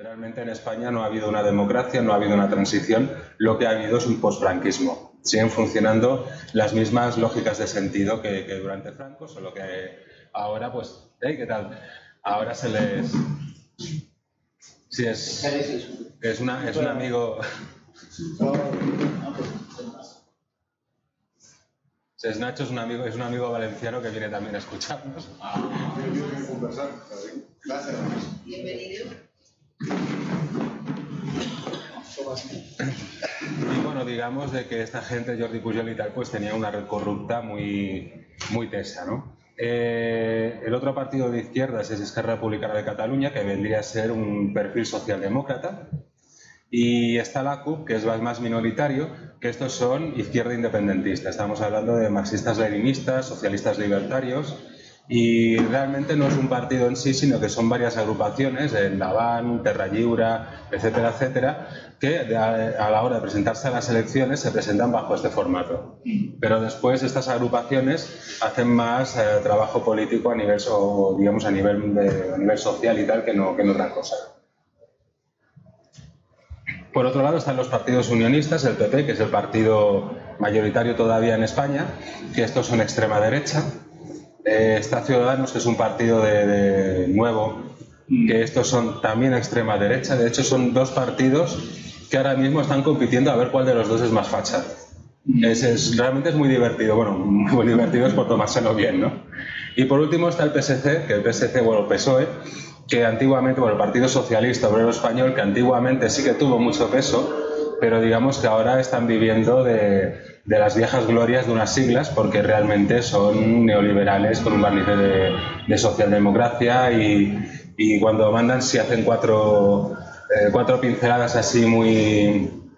Realmente en España no ha habido una democracia, no ha habido una transición, lo que ha habido es un posfranquismo. Siguen funcionando las mismas lógicas de sentido que durante Franco, solo que ahora, pues, ¿qué tal? Ahora se les... Sí, es un amigo... Nacho es un amigo valenciano que viene también a escucharnos. Gracias. Bienvenido. Y bueno, digamos de que esta gente, Jordi Pujol y tal, pues tenía una red corrupta muy tesa, ¿no? El otro partido de izquierdas es Esquerra Republicana de Cataluña, que vendría a ser un perfil socialdemócrata. Y está la CUP, que es más minoritario, que estos son izquierda independentista. Estamos hablando de marxistas-leninistas, socialistas libertarios, y realmente no es un partido en sí, sino que son varias agrupaciones, el Davant, Terra Lliure, etcétera, etcétera, que a la hora de presentarse a las elecciones se presentan bajo este formato. Pero después estas agrupaciones hacen más trabajo político a nivel social y tal que no otra cosa. Por otro lado están los partidos unionistas, el PP, que es el partido mayoritario todavía en España, que estos son extrema derecha. Está Ciudadanos, que es un partido de nuevo, que estos son también extrema derecha. De hecho, son dos partidos que ahora mismo están compitiendo a ver cuál de los dos es más facha. Realmente es muy divertido. Bueno, muy divertido es por tomárselo bien, ¿no? Y por último está el PSC, que el PSC, bueno, el PSOE, que antiguamente, bueno, el Partido Socialista Obrero Español, que antiguamente sí que tuvo mucho peso, pero digamos que ahora están viviendo de las viejas glorias de unas siglas, porque realmente son neoliberales con un barniz de socialdemocracia y cuando mandan sí hacen cuatro pinceladas así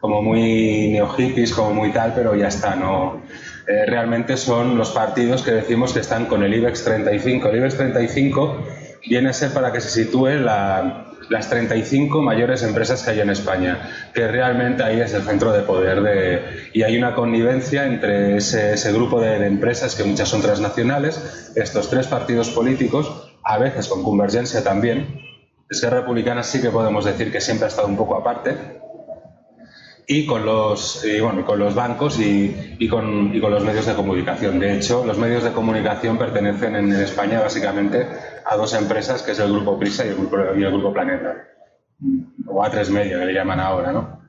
como muy neo-hippies, como muy tal, pero ya está, ¿no? Realmente son los partidos que decimos que están con el IBEX 35. El IBEX 35 viene a ser para que se sitúen las 35 mayores empresas que hay en España, que realmente ahí es el centro de poder y hay una connivencia entre ese grupo de empresas, que muchas son transnacionales, estos tres partidos políticos, a veces con Convergencia también. Esquerra Republicana sí que podemos decir que siempre ha estado un poco aparte, y con los bancos y con los medios de comunicación. De hecho, los medios de comunicación pertenecen en España básicamente a dos empresas, que es el Grupo Prisa y el Grupo Planeta, o A3 Media, que le llaman ahora, ¿no?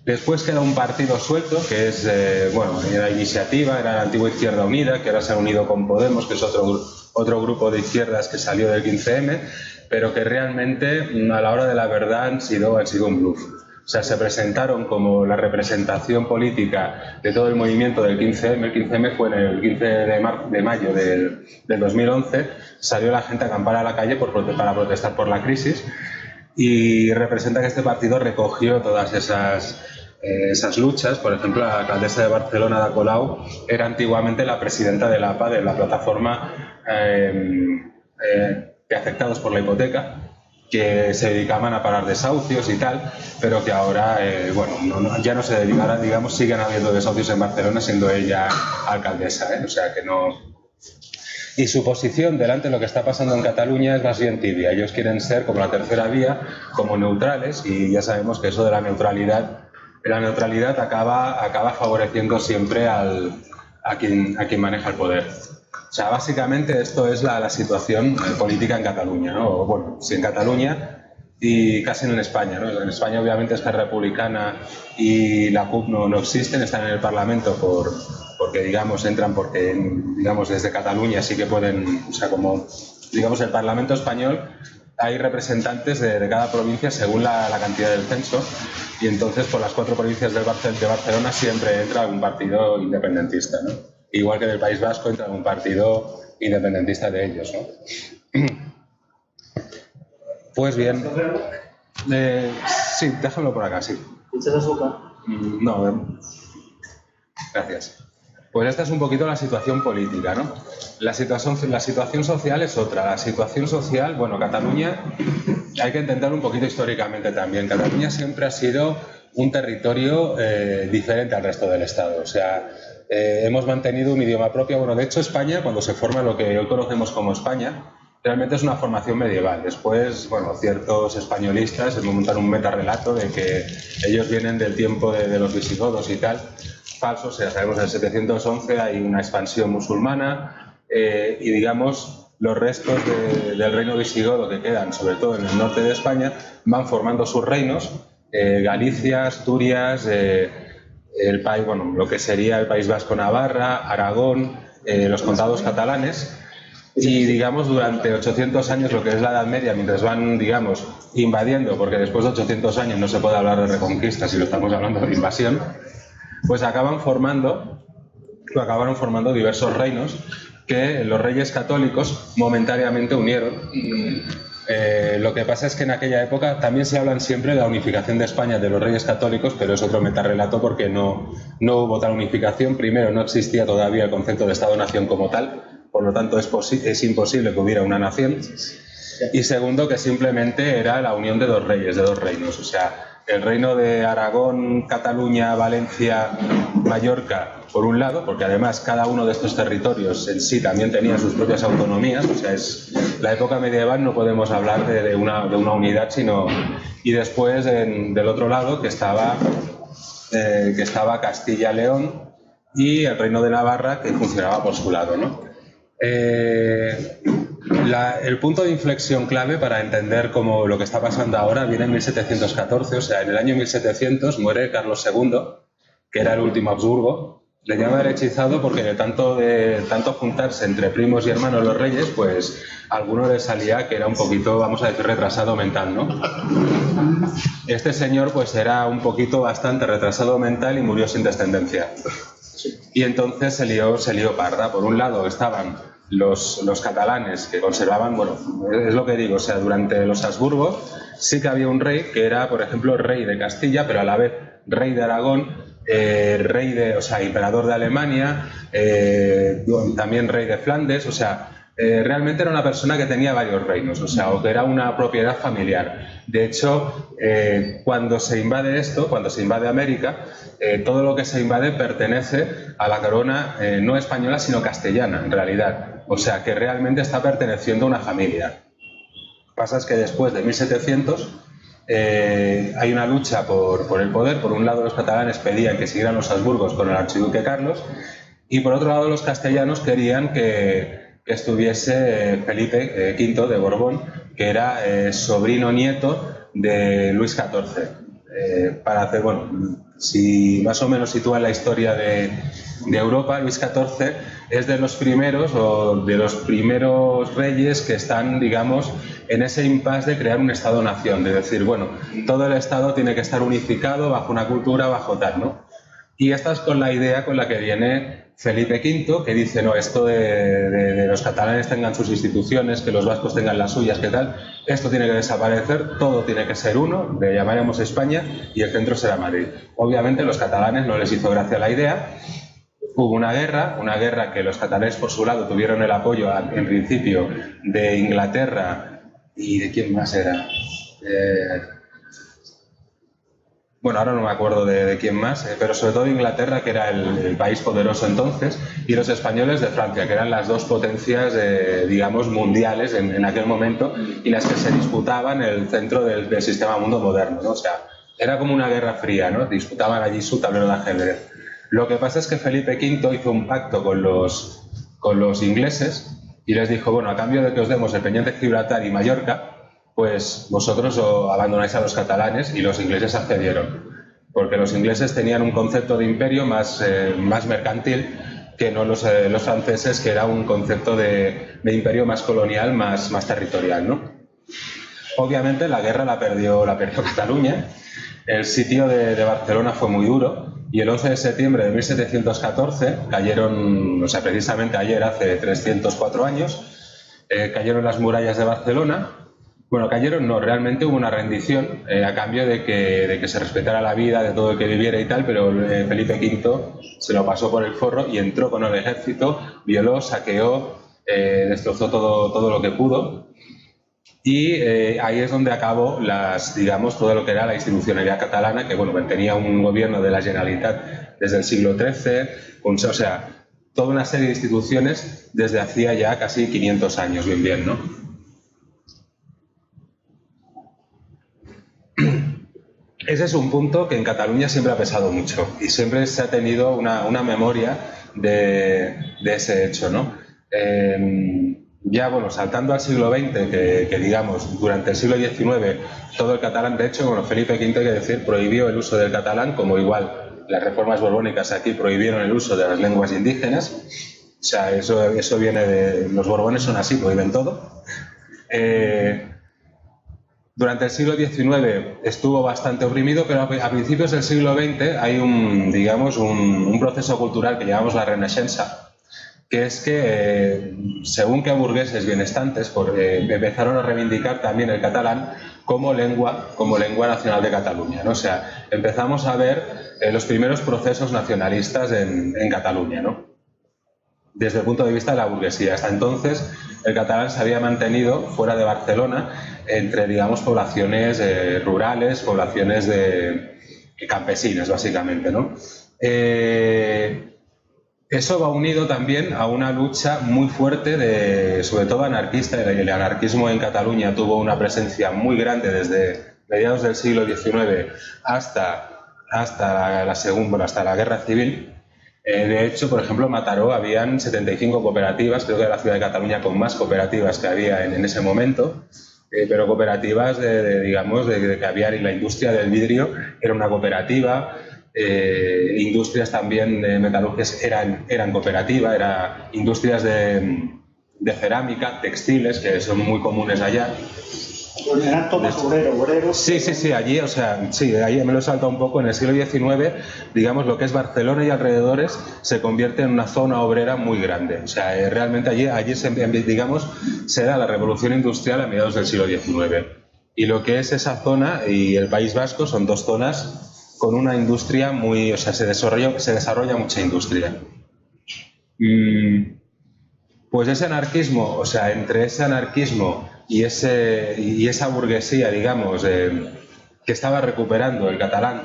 Después queda un partido suelto, que es, era Iniciativa, era la antigua Izquierda Unida, que ahora se ha unido con Podemos, que es otro grupo de izquierdas que salió del 15M, pero que realmente a la hora de la verdad han sido un bluff. O sea, se presentaron como la representación política de todo el movimiento del 15M. El 15M fue en el 15 de mayo del 2011. Salió la gente a acampar a la calle para protestar por la crisis, y representa que este partido recogió todas esas luchas. Por ejemplo, la alcaldesa de Barcelona, Ada Colau, era antiguamente la presidenta de la APA, de la plataforma de afectados por la hipoteca, que se dedicaban a parar desahucios y tal, pero que ahora, ya no se dedicará, digamos, siguen habiendo desahucios en Barcelona, siendo ella alcaldesa, ¿eh? O sea que no... Y su posición delante de lo que está pasando en Cataluña es más bien tibia. Ellos quieren ser como la tercera vía, como neutrales, y ya sabemos que eso de la neutralidad acaba favoreciendo siempre a quien maneja el poder. O sea, básicamente esto es la situación política en Cataluña, ¿no? Bueno, sí, en Cataluña y casi en España, ¿no? En España obviamente es que Republicana y la CUP no existen, están en el Parlamento porque digamos entran porque digamos desde Cataluña sí que pueden, o sea, como digamos el Parlamento español hay representantes de cada provincia según la cantidad del censo, y entonces por las 4 provincias de Barcelona siempre entra un partido independentista, ¿no? Igual que del País Vasco entra un partido independentista de ellos, ¿no? Pues bien. Sí, déjalo por acá, sí. ¿Echas azúcar? No, gracias. Pues esta es un poquito la situación política, ¿no? La situación social es otra. La situación social, bueno, Cataluña, hay que entender un poquito históricamente también. Cataluña siempre ha sido un territorio diferente al resto del Estado. O sea, hemos mantenido un idioma propio. Bueno, de hecho, España, cuando se forma lo que hoy conocemos como España, realmente es una formación medieval. Después, bueno, ciertos españolistas se montan un metarrelato de que ellos vienen del tiempo de los visigodos y tal. Falso, o sea, sabemos que en el 711 hay una expansión musulmana y, digamos, los restos del reino visigodo que quedan, sobre todo en el norte de España, van formando sus reinos, Galicia, Asturias, el país, bueno, lo que sería el País Vasco, Navarra, Aragón, los condados catalanes. Y, digamos, durante 800 años, lo que es la Edad Media, mientras van, digamos, invadiendo, porque después de 800 años no se puede hablar de reconquista si lo estamos hablando de invasión, pues acabaron formando diversos reinos que los reyes católicos momentáneamente unieron. Lo que pasa es que en aquella época también se hablan siempre de la unificación de España de los reyes católicos, pero es otro metarrelato porque no hubo tal unificación. Primero, no existía todavía el concepto de Estado-nación como tal, por lo tanto es imposible que hubiera una nación. Y segundo, que simplemente era la unión de dos reyes, de dos reinos. O sea, el reino de Aragón, Cataluña, Valencia, Mallorca, por un lado, porque además cada uno de estos territorios en sí también tenía sus propias autonomías. O sea, es la época medieval, no podemos hablar de una unidad, sino... Y después, del otro lado, que estaba Castilla-León y el reino de Navarra, que funcionaba por su lado, ¿no? El punto de inflexión clave para entender cómo lo que está pasando ahora viene en 1714, o sea, en el año 1700 muere Carlos II, que era el último Habsburgo. Le llaman el hechizado porque de tanto juntarse entre primos y hermanos los reyes, pues a alguno le salía que era un poquito, vamos a decir, retrasado mental, ¿no? Este señor pues era un poquito bastante retrasado mental y murió sin descendencia. Y entonces se lió parda. Por un lado estaban los catalanes que conservaban, bueno, es lo que digo, o sea, durante los Habsburgos sí que había un rey que era, por ejemplo, rey de Castilla, pero a la vez rey de Aragón, emperador de Alemania, también rey de Flandes, o sea, realmente era una persona que tenía varios reinos, o sea, o que era una propiedad familiar. De hecho, cuando se invade América, todo lo que se invade pertenece a la corona no española, sino castellana, en realidad. O sea, que realmente está perteneciendo a una familia. Lo que pasa es que después de 1700 hay una lucha por el poder. Por un lado, los catalanes pedían que siguieran los Habsburgos con el archiduque Carlos, y por otro lado, los castellanos querían que estuviese Felipe V de Borbón, que era sobrino nieto de Luis XIV. Para hacer, bueno, si más o menos sitúan la historia de Europa, Luis XIV es de los primeros reyes que están, digamos, en ese impasse de crear un Estado-nación, de decir, bueno, todo el Estado tiene que estar unificado bajo una cultura, bajo tal, ¿no? Y esta es con la idea con la que viene Felipe V, que dice, no, esto de los catalanes tengan sus instituciones, que los vascos tengan las suyas, ¿qué tal? Esto tiene que desaparecer, todo tiene que ser uno, le llamaremos España y el centro será Madrid. Obviamente los catalanes no les hizo gracia la idea. Hubo una guerra que los catalanes por su lado tuvieron el apoyo en principio de Inglaterra y de quién más era. Bueno, ahora no me acuerdo de quién más, pero sobre todo Inglaterra, que era el país poderoso entonces, y los españoles de Francia, que eran las dos potencias, digamos, mundiales en aquel momento, y las que se disputaban el centro del sistema mundo moderno, ¿no? O sea, era como una guerra fría, ¿no? Disputaban allí su tablero de ajedrez. Lo que pasa es que Felipe V hizo un pacto con los ingleses y les dijo, bueno, a cambio de que os demos el Peñón de Gibraltar y Mallorca, pues vosotros abandonáis a los catalanes, y los ingleses accedieron, porque los ingleses tenían un concepto de imperio más mercantil que no los franceses, que era un concepto de imperio más colonial, más territorial, ¿no? Obviamente la guerra la perdió Cataluña. El sitio de Barcelona fue muy duro y el 11 de septiembre de 1714 cayeron, o sea, precisamente ayer, hace 304 años, cayeron las murallas de Barcelona. Bueno, cayeron no, realmente hubo una rendición a cambio de que se respetara la vida de todo el que viviera y tal, pero Felipe V se lo pasó por el forro y entró con el ejército, violó, saqueó, destrozó todo lo que pudo. Y ahí es donde acabó digamos, todo lo que era la institucionalidad catalana, que bueno, tenía un gobierno de la Generalitat desde el siglo XIII, o sea, toda una serie de instituciones desde hacía ya casi 500 años, bien, ¿no? ese es un punto que en Cataluña siempre ha pesado mucho y siempre se ha tenido una memoria de ese hecho, ¿no? Ya, bueno, saltando al siglo XX, que digamos, durante el siglo XIX, todo el catalán, de hecho, bueno, Felipe V, hay que decir, prohibió el uso del catalán, como igual las reformas borbónicas aquí prohibieron el uso de las lenguas indígenas. O sea, eso viene de... Los borbones son así, prohíben todo. Durante el siglo XIX estuvo bastante oprimido, pero a principios del siglo XX hay un proceso cultural que llamamos la Renaixença, que es que, según que burgueses benestantes, empezaron a reivindicar también el catalán como lengua nacional de Cataluña, ¿no? O sea, empezamos a ver los primeros procesos nacionalistas en Cataluña, ¿no? Desde el punto de vista de la burguesía. Hasta entonces, el catalán se había mantenido fuera de Barcelona, entre, digamos, poblaciones rurales, poblaciones campesinas, básicamente, ¿no? Eso va unido también a una lucha muy fuerte, sobre todo anarquista. El anarquismo en Cataluña tuvo una presencia muy grande desde mediados del siglo XIX hasta la Guerra Civil. De hecho, por ejemplo, en Mataró habían 75 cooperativas, creo que era la ciudad de Cataluña con más cooperativas que había en ese momento, pero cooperativas de que había la industria del vidrio, era una cooperativa. Industrias también metalúrgicas eran cooperativas, eran industrias de cerámica, textiles, que son muy comunes allá. Eran todos obreros. Sí, allí, o sea, sí, ahí me lo he saltado un poco. En el siglo XIX, digamos, lo que es Barcelona y alrededores se convierte en una zona obrera muy grande. O sea, realmente allí se da la revolución industrial a mediados del siglo XIX. Y lo que es esa zona y el País Vasco son dos zonas con una industria muy... O sea, se desarrolla mucha industria. Pues ese anarquismo, o sea, entre ese anarquismo y esa burguesía, digamos, que estaba recuperando el catalán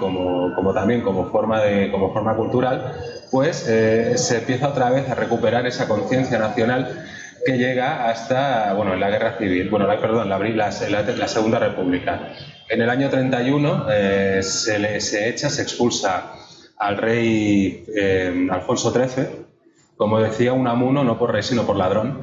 también como forma cultural, pues se empieza otra vez a recuperar esa conciencia nacional que llega hasta, bueno, en la Guerra Civil, la Segunda República. En el año 31 se expulsa al rey Alfonso XIII, como decía Unamuno, no por rey sino por ladrón,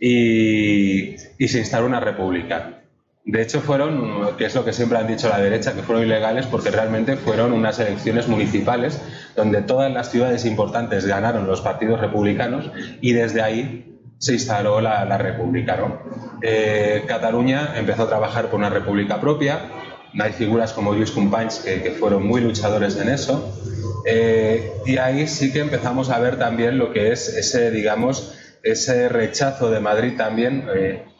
y se instala una república. De hecho fueron, que es lo que siempre han dicho la derecha, que fueron ilegales porque realmente fueron unas elecciones municipales donde todas las ciudades importantes ganaron los partidos republicanos y desde ahí se instaló la república, ¿no? Cataluña empezó a trabajar por una república propia. Hay figuras como Lluís Companys que fueron muy luchadores en eso. Y ahí sí que empezamos a ver también lo que es ese rechazo de Madrid también,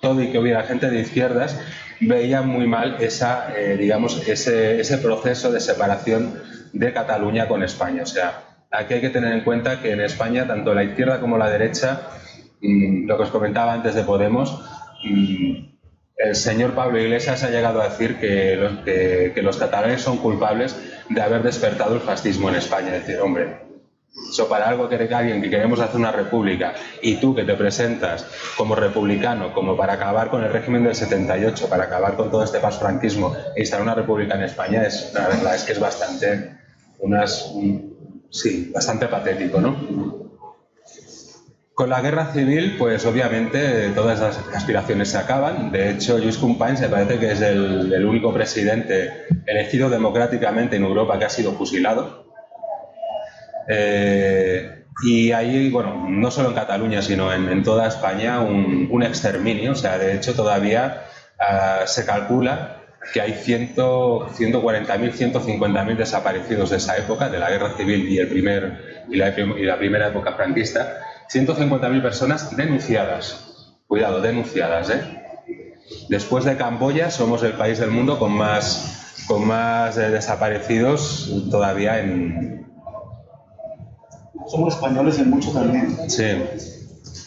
todo y que hubiera gente de izquierdas, veía muy mal ese proceso de separación de Cataluña con España. O sea, aquí hay que tener en cuenta que en España, tanto la izquierda como la derecha, lo que os comentaba antes de Podemos, el señor Pablo Iglesias ha llegado a decir que los catalanes son culpables de haber despertado el fascismo en España. Es decir, hombre, eso para algo que alguien que queremos hacer una república y tú que te presentas como republicano, como para acabar con el régimen del 78, para acabar con todo este posfranquismo e instalar una república en España, la verdad es que es bastante patético, ¿no? Con la Guerra Civil, pues obviamente todas las aspiraciones se acaban. De hecho, Lluís Companys me parece que es el único presidente elegido democráticamente en Europa que ha sido fusilado. Y ahí, bueno, no solo en Cataluña, sino en toda España, un exterminio. O sea, de hecho, todavía se calcula que hay 140.000, 150.000 desaparecidos de esa época, de la Guerra Civil y la primera época franquista. 150.000 personas denunciadas. Cuidado, denunciadas, ¿eh? Después de Camboya, somos el país del mundo con más desaparecidos todavía en... Somos españoles en mucho también. Sí.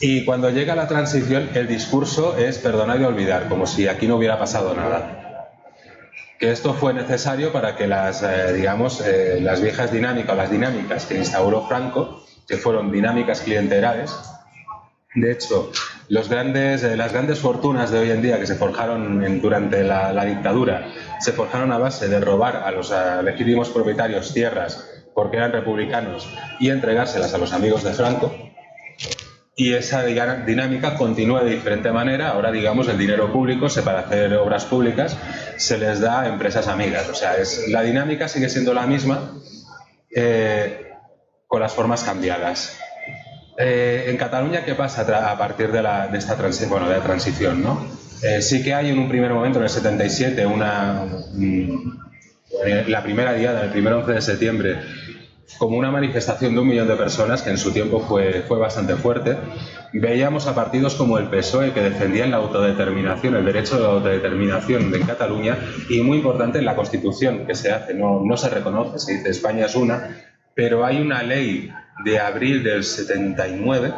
Y cuando llega la transición, el discurso es perdonar y olvidar, como si aquí no hubiera pasado nada. Que esto fue necesario para que las viejas dinámicas o las dinámicas que instauró Franco, que fueron dinámicas clientelares. De hecho, las grandes fortunas de hoy en día que se forjaron durante la dictadura se forjaron a base de robar a los legítimos propietarios tierras porque eran republicanos y entregárselas a los amigos de Franco. Y esa dinámica continúa de diferente manera. Ahora, digamos, el dinero público, para hacer obras públicas, se les da a empresas amigas. O sea, la dinámica sigue siendo la misma, con las formas cambiadas. En Cataluña, ¿qué pasa a partir de esta transición, ¿no? Sí que hay en un primer momento, en el 77, la primera diada, el primer 11 de septiembre, como una manifestación de 1 millón de personas, que en su tiempo fue bastante fuerte. Veíamos a partidos como el PSOE, que defendían la autodeterminación, el derecho de la autodeterminación en Cataluña, y muy importante, en la Constitución que se hace, no se reconoce, se dice España es una, pero hay una ley de abril del 79,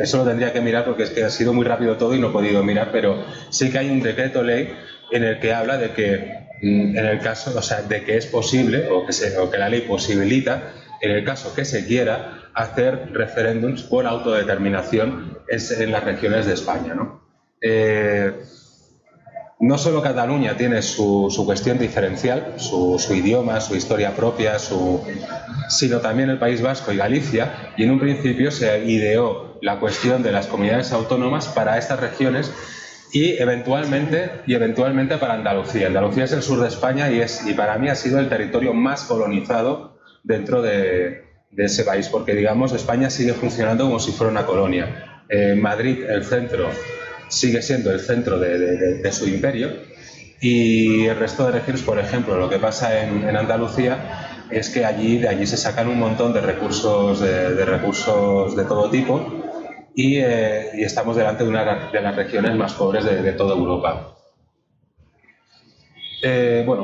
eso lo tendría que mirar porque es que ha sido muy rápido todo y no he podido mirar, pero sí que hay un decreto ley en el que habla de que, en el caso, de que es posible, o que la ley posibilita, en el caso que se quiera, hacer referéndums por autodeterminación en las regiones de España, ¿no? No solo Cataluña tiene su cuestión diferencial, su idioma, su historia propia, sino también el País Vasco y Galicia, y en un principio se ideó la cuestión de las comunidades autónomas para estas regiones y eventualmente para Andalucía. Andalucía es el sur de España y para mí ha sido el territorio más colonizado dentro de ese país, porque, digamos, España sigue funcionando como si fuera una colonia. Madrid, el centro, sigue siendo el centro de su imperio, y el resto de regiones, por ejemplo, lo que pasa en Andalucía es que de allí se sacan un montón de recursos de todo tipo, y estamos delante de una de las regiones más pobres de toda Europa.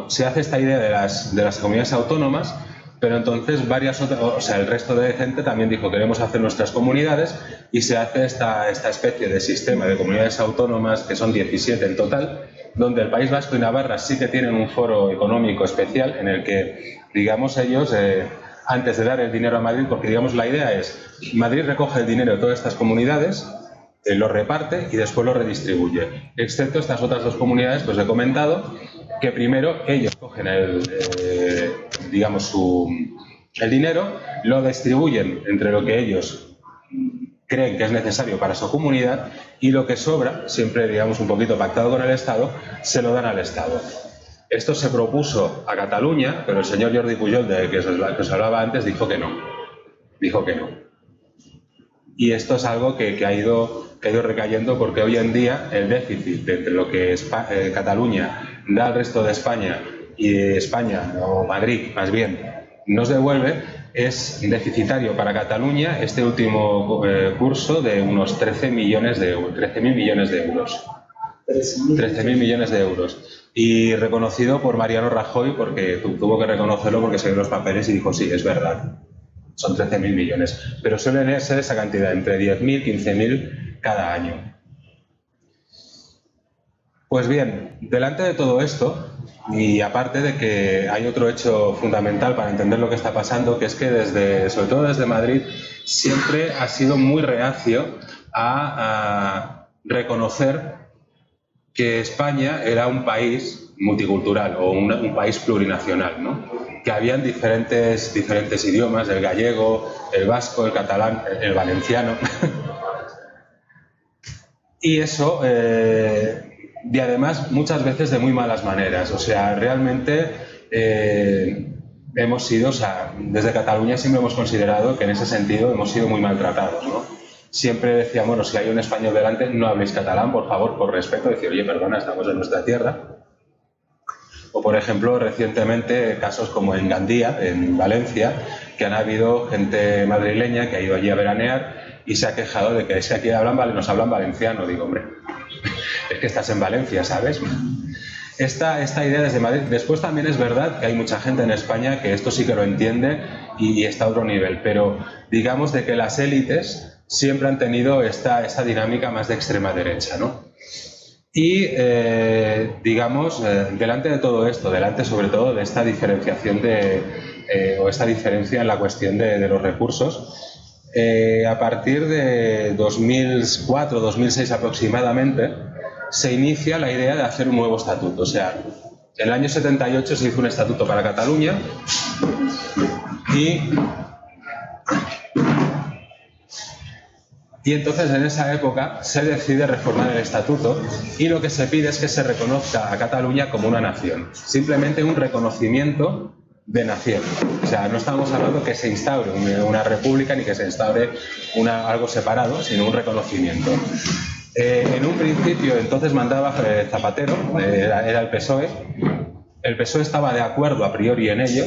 Se hace esta idea de las comunidades autónomas, pero entonces el resto de gente también dijo queremos hacer nuestras comunidades, y se hace esta especie de sistema de comunidades autónomas, que son 17 en total, donde el País Vasco y Navarra sí que tienen un foro económico especial en el que, digamos, ellos, antes de dar el dinero a Madrid, porque, digamos, la idea es, Madrid recoge el dinero de todas estas comunidades, lo reparte y después lo redistribuye, excepto estas otras dos comunidades que os he comentado, que primero ellos cogen el dinero, lo distribuyen entre lo que ellos creen que es necesario para su comunidad, y lo que sobra, siempre, digamos, un poquito pactado con el Estado, se lo dan al Estado. Esto se propuso a Cataluña, pero el señor Jordi Pujol, de que os hablaba antes, dijo que no. Y esto es algo que ha ido recayendo, porque hoy en día el déficit entre lo que Cataluña da al resto de España y España, o Madrid más bien, nos devuelve, es deficitario para Cataluña este último curso de unos 13.000 millones de euros. 13.000 millones de euros. Y reconocido por Mariano Rajoy, porque tuvo que reconocerlo porque se dio los papeles y dijo, sí, es verdad, son 13.000 millones. Pero suelen ser esa cantidad, entre 10.000 y 15.000 cada año. Pues bien, delante de todo esto, y aparte de que hay otro hecho fundamental para entender lo que está pasando, que es que sobre todo desde Madrid, siempre ha sido muy reacio a reconocer que España era un país multicultural o un país plurinacional, ¿no? Que habían diferentes idiomas, el gallego, el vasco, el catalán, el valenciano. Y eso, y además muchas veces de muy malas maneras. O sea, realmente hemos sido, desde Cataluña siempre hemos considerado que en ese sentido hemos sido muy maltratados, ¿no? Siempre decíamos, bueno, si hay un español delante, no habléis catalán, por favor, por respeto, decir, oye, perdona, estamos en nuestra tierra. O, por ejemplo, recientemente casos como en Gandía, en Valencia, que han habido gente madrileña que ha ido allí a veranear y se ha quejado de que es que aquí nos hablan valenciano. Digo, hombre, es que estás en Valencia, ¿sabes? Esta idea desde Madrid. Después también es verdad que hay mucha gente en España que esto sí que lo entiende y está a otro nivel, pero digamos de que las élites siempre han tenido esta dinámica más de extrema derecha, ¿no? Y, digamos, delante de todo esto, delante sobre todo de esta diferenciación o esta diferencia en la cuestión de los recursos, A partir de 2004-2006 aproximadamente, se inicia la idea de hacer un nuevo estatuto. O sea, en el año 78 se hizo un estatuto para Cataluña y entonces en esa época se decide reformar el estatuto y lo que se pide es que se reconozca a Cataluña como una nación. Simplemente un reconocimiento de nación. O sea, no estamos hablando que se instaure una república ni que se instaure algo separado, sino un reconocimiento. En un principio, entonces mandaba Zapatero, era el PSOE. El PSOE estaba de acuerdo a priori en ello,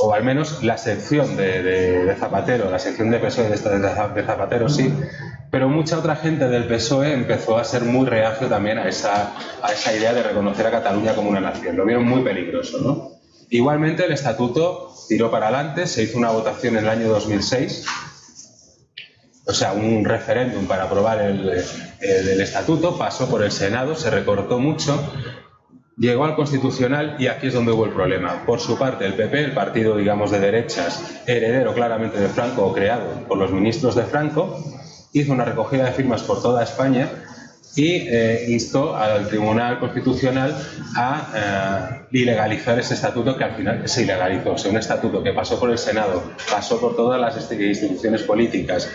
o al menos la sección de Zapatero, la sección de PSOE de Zapatero sí, pero mucha otra gente del PSOE empezó a ser muy reacio también a esa idea de reconocer a Cataluña como una nación. Lo vieron muy peligroso, ¿no? Igualmente el estatuto tiró para adelante, se hizo una votación en el año 2006, o sea, un referéndum para aprobar el estatuto, pasó por el Senado, se recortó mucho, llegó al Constitucional y aquí es donde hubo el problema. Por su parte, el PP, el partido, digamos, de derechas, heredero claramente de Franco o creado por los ministros de Franco, hizo una recogida de firmas por toda España y instó al Tribunal Constitucional a ilegalizar ese estatuto que al final se ilegalizó. O sea, un estatuto que pasó por el Senado, pasó por todas las instituciones políticas,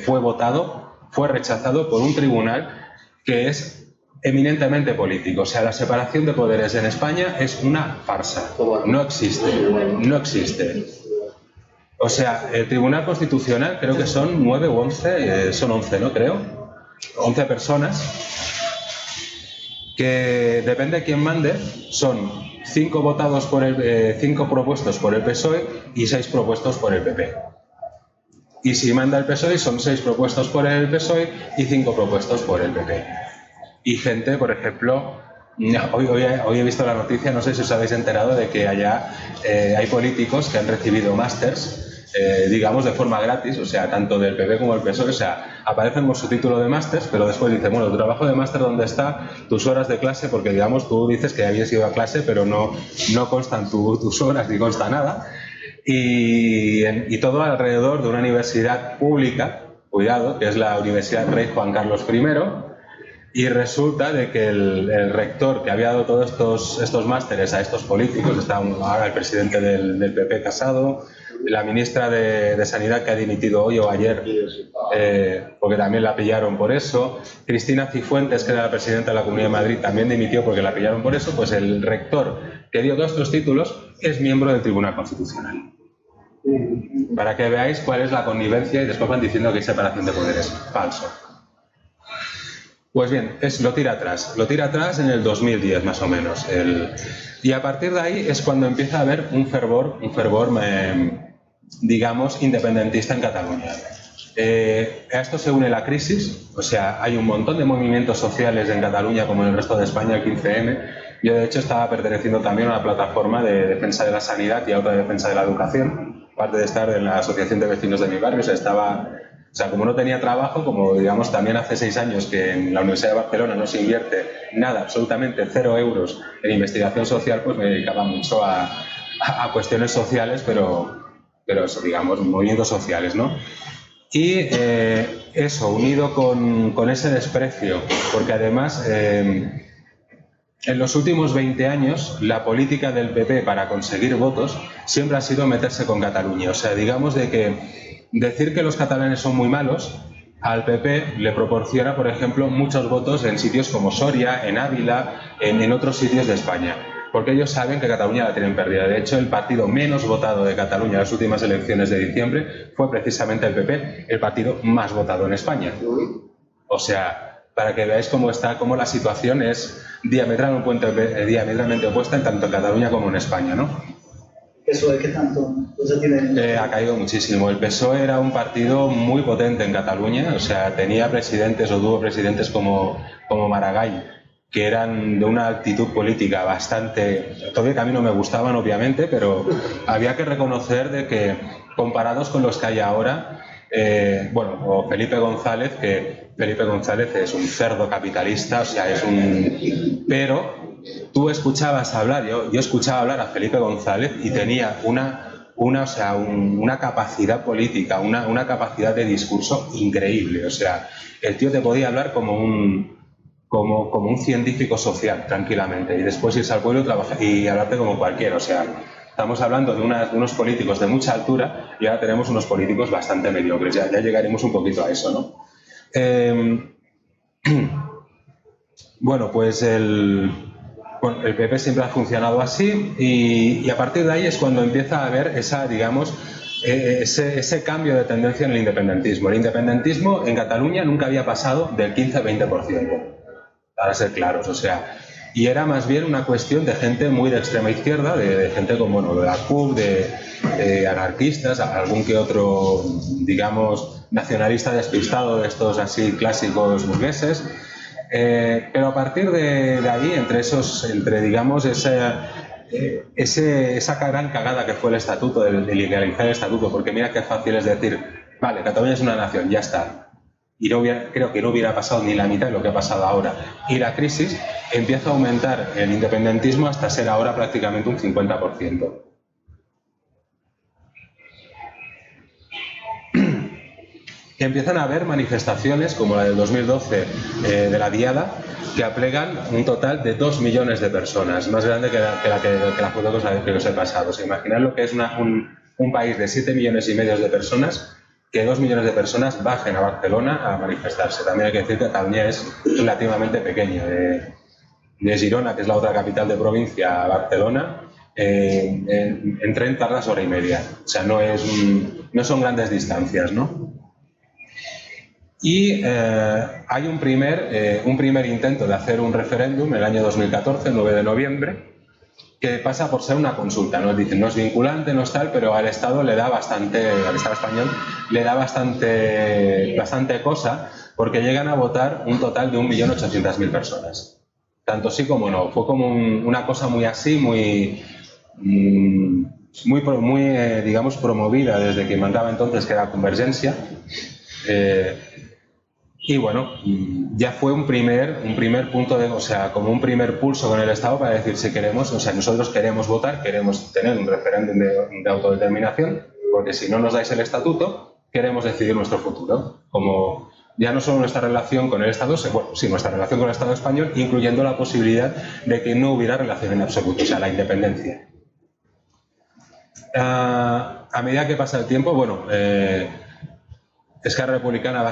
fue votado, fue rechazado por un tribunal que es eminentemente político. O sea, la separación de poderes en España es una farsa. No existe. No existe. O sea, el Tribunal Constitucional creo que son 9 u 11, son 11, ¿no? Creo. 11 personas que, depende de quién mande, son 5 votados por 5 propuestos por el PSOE y 6 propuestos por el PP. Y si manda el PSOE son 6 propuestos por el PSOE y 5 propuestos por el PP. Y gente, por ejemplo, hoy he visto la noticia, no sé si os habéis enterado de que allá hay políticos que han recibido másters, digamos, de forma gratis, o sea, tanto del PP como del PSOE, o sea, aparecen con su título de máster, pero después dicen, bueno, tu trabajo de máster, ¿dónde está? Tus horas de clase, porque, digamos, tú dices que habías ido a clase, pero no constan tus horas ni consta nada. Y todo alrededor de una universidad pública, cuidado, que es la Universidad Rey Juan Carlos I, y resulta de que el rector que había dado todos estos másteres a estos políticos, está ahora el presidente del PP Casado, la ministra de Sanidad que ha dimitido hoy o ayer, porque también la pillaron por eso, Cristina Cifuentes, que era la presidenta de la Comunidad de Madrid, también dimitió porque la pillaron por eso. Pues el rector que dio todos estos títulos es miembro del Tribunal Constitucional. Para que veáis cuál es la connivencia y después van diciendo que hay separación de poderes. Falso. Pues bien, lo tira atrás en el 2010 más o menos. Y a partir de ahí es cuando empieza a haber un fervor digamos, independentista en Cataluña. A esto se une la crisis, o sea, hay un montón de movimientos sociales en Cataluña como en el resto de España, el 15M. Yo de hecho estaba perteneciendo también a una plataforma de defensa de la sanidad y a otra de defensa de la educación, aparte de estar en la asociación de vecinos de mi barrio. O sea, como no tenía trabajo, como digamos también hace 6 años que en la Universidad de Barcelona no se invierte nada, absolutamente 0 euros en investigación social, pues me dedicaba mucho a cuestiones sociales, pero eso, digamos, movimientos sociales, ¿no? Y eso, unido con ese desprecio, porque además en los últimos 20 años la política del PP para conseguir votos siempre ha sido meterse con Cataluña. O sea, digamos de que decir que los catalanes son muy malos al PP le proporciona, por ejemplo, muchos votos en sitios como Soria, en Ávila, en otros sitios de España, porque ellos saben que Cataluña la tienen perdida. De hecho, el partido menos votado de Cataluña en las últimas elecciones de diciembre fue precisamente el PP, el partido más votado en España. O sea, para que veáis cómo la situación es diametralmente opuesta en tanto en Cataluña como en España, ¿no? ¿PSOE qué tanto? Ha caído muchísimo. El PSOE era un partido muy potente en Cataluña, o sea, tenía presidentes o tuvo presidentes como Maragall, que eran de una actitud política bastante... Todavía que a mí no me gustaban, obviamente, pero había que reconocer de que, comparados con los que hay ahora, o Felipe González, que Felipe González es un cerdo capitalista, o sea, es un... Pero tú escuchabas hablar, yo escuchaba hablar a Felipe González y tenía una una capacidad política, una capacidad de discurso increíble. O sea, el tío te podía hablar como un científico social, tranquilamente, y después irse al pueblo y hablarte como cualquiera. O sea, estamos hablando de unos políticos de mucha altura y ahora tenemos unos políticos bastante mediocres. Ya llegaremos un poquito a eso, ¿no? Bueno, pues el PP siempre ha funcionado así y a partir de ahí es cuando empieza a haber ese cambio de tendencia en el independentismo. El independentismo en Cataluña nunca había pasado del 15-20%, para ser claros, o sea, y era más bien una cuestión de gente muy de extrema izquierda, de gente como de la CUP, de anarquistas, algún que otro, digamos, nacionalista despistado de estos así clásicos burgueses. Pero a partir de ahí, entre digamos, esa gran cagada que fue el estatuto, de ilegalizar el estatuto, porque mira qué fácil es decir, vale, Cataluña es una nación, ya está. Y creo que no hubiera pasado ni la mitad de lo que ha pasado ahora. Y la crisis empieza a aumentar el independentismo hasta ser ahora prácticamente un 50%. Que empiezan a haber manifestaciones como la del 2012 de la Diada, que aplegan un total de 2 millones de personas, más grande que la foto que os he pasado. O sea, imaginad lo que es un país de 7,5 millones de personas, que 2 millones de personas bajen a Barcelona a manifestarse. También hay que decir que Cataluña es relativamente pequeña. De Girona, que es la otra capital de provincia, a Barcelona, en tren tardas hora y media. O sea, no son grandes distancias, ¿no? Y hay un primer intento de hacer un referéndum en el año 2014, el 9 de noviembre, que pasa por ser una consulta. Nos dicen, no es vinculante, no es tal, pero al Estado le da al Estado español le da bastante cosa, porque llegan a votar un total de 1.800.000 personas. Tanto sí como no. Fue como una cosa muy así, muy digamos, promovida desde quien mandaba entonces, que era Convergencia. Y bueno, ya fue un primer punto como un primer pulso con el Estado para decir si queremos, nosotros queremos votar, queremos tener un referéndum de autodeterminación, porque si no nos dais el estatuto, queremos decidir nuestro futuro. Como ya no solo nuestra relación con el Estado, nuestra relación con el Estado español, incluyendo la posibilidad de que no hubiera relación en absoluto, o sea, la independencia. A medida que pasa el tiempo, Esquerra Republicana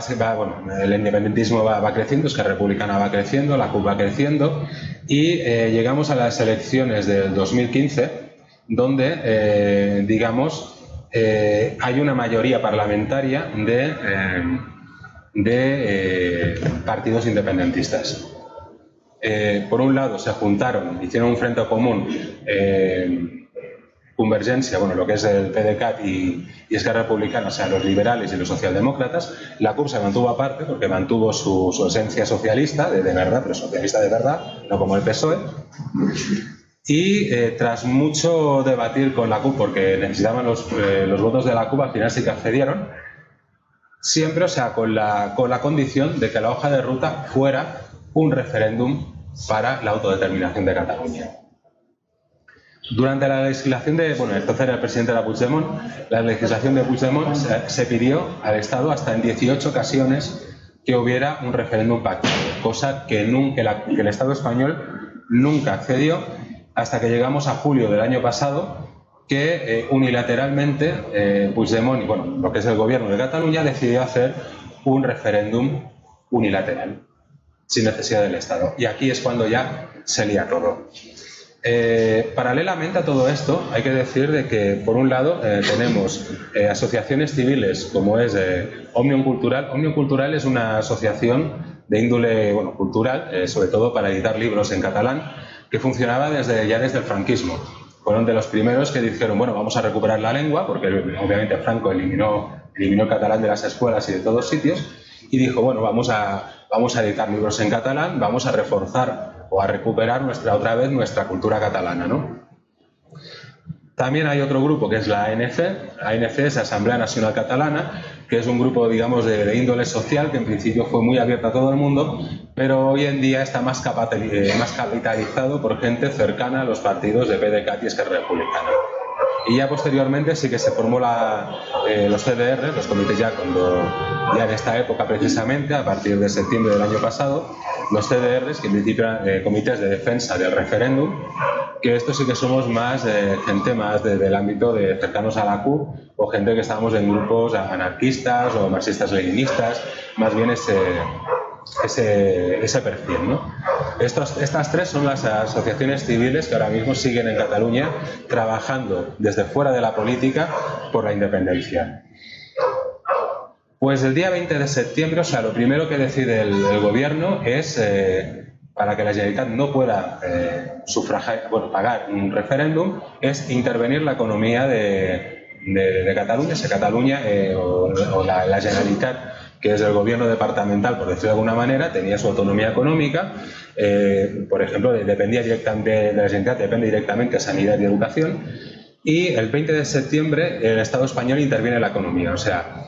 el independentismo va creciendo, Esquerra Republicana va creciendo, la CUP va creciendo y llegamos a las elecciones del 2015, donde, hay una mayoría parlamentaria de partidos independentistas. Por un lado se juntaron, hicieron un frente común, Convergencia, lo que es el PDeCAT y Esquerra Republicana, o sea, los liberales y los socialdemócratas. La CUP se mantuvo aparte porque mantuvo su esencia socialista, de verdad, pero socialista de verdad, no como el PSOE. Y tras mucho debatir con la CUP, porque necesitaban los votos de la CUP, al final sí que accedieron, siempre, con la condición de que la hoja de ruta fuera un referéndum para la autodeterminación de Cataluña. Durante la legislación entonces era el presidente de Puigdemont, la legislación de Puigdemont se pidió al Estado hasta en 18 ocasiones que hubiera un referéndum pactado, cosa que el Estado español nunca accedió hasta que llegamos a julio del año pasado, que unilateralmente Puigdemont, lo que es el gobierno de Cataluña, decidió hacer un referéndum unilateral, sin necesidad del Estado. Y aquí es cuando ya se lía todo. Paralelamente a todo esto, hay que decir de que, por un lado, tenemos asociaciones civiles como es Òmnium Cultural. Òmnium Cultural es una asociación de índole cultural, sobre todo para editar libros en catalán, que funcionaba desde el franquismo. Fueron de los primeros que dijeron, vamos a recuperar la lengua, porque obviamente Franco eliminó el catalán de las escuelas y de todos sitios, y dijo, vamos a editar libros en catalán, vamos a reforzar o a recuperar otra vez nuestra cultura catalana, ¿no? También hay otro grupo que es la ANC. La ANC es Asamblea Nacional Catalana, que es un grupo, digamos, de índole social, que en principio fue muy abierto a todo el mundo, pero hoy en día está más capitalizado por gente cercana a los partidos de PDeCAT y Esquerra Republicana. Y ya posteriormente sí que se formó los CDR, los comités ya en esta época precisamente, a partir de septiembre del año pasado, los CDRs, que en principio eran comités de defensa del referéndum, que estos sí que somos más gente más del ámbito de cercanos a la CUP o gente que estábamos en grupos anarquistas o marxistas-leninistas, más bien ese perfil, ¿no? Estas tres son las asociaciones civiles que ahora mismo siguen en Cataluña trabajando desde fuera de la política por la independencia. Pues el día 20 de septiembre, o sea, lo primero que decide el gobierno es, para que la Generalitat no pueda pagar un referéndum, es intervenir la economía de Cataluña. Si Cataluña o la Generalitat, que es el gobierno departamental, por decirlo de alguna manera, tenía su autonomía económica, por ejemplo, dependía directamente de la Generalitat, depende directamente de sanidad y educación, y el 20 de septiembre el Estado español interviene en la economía. O sea,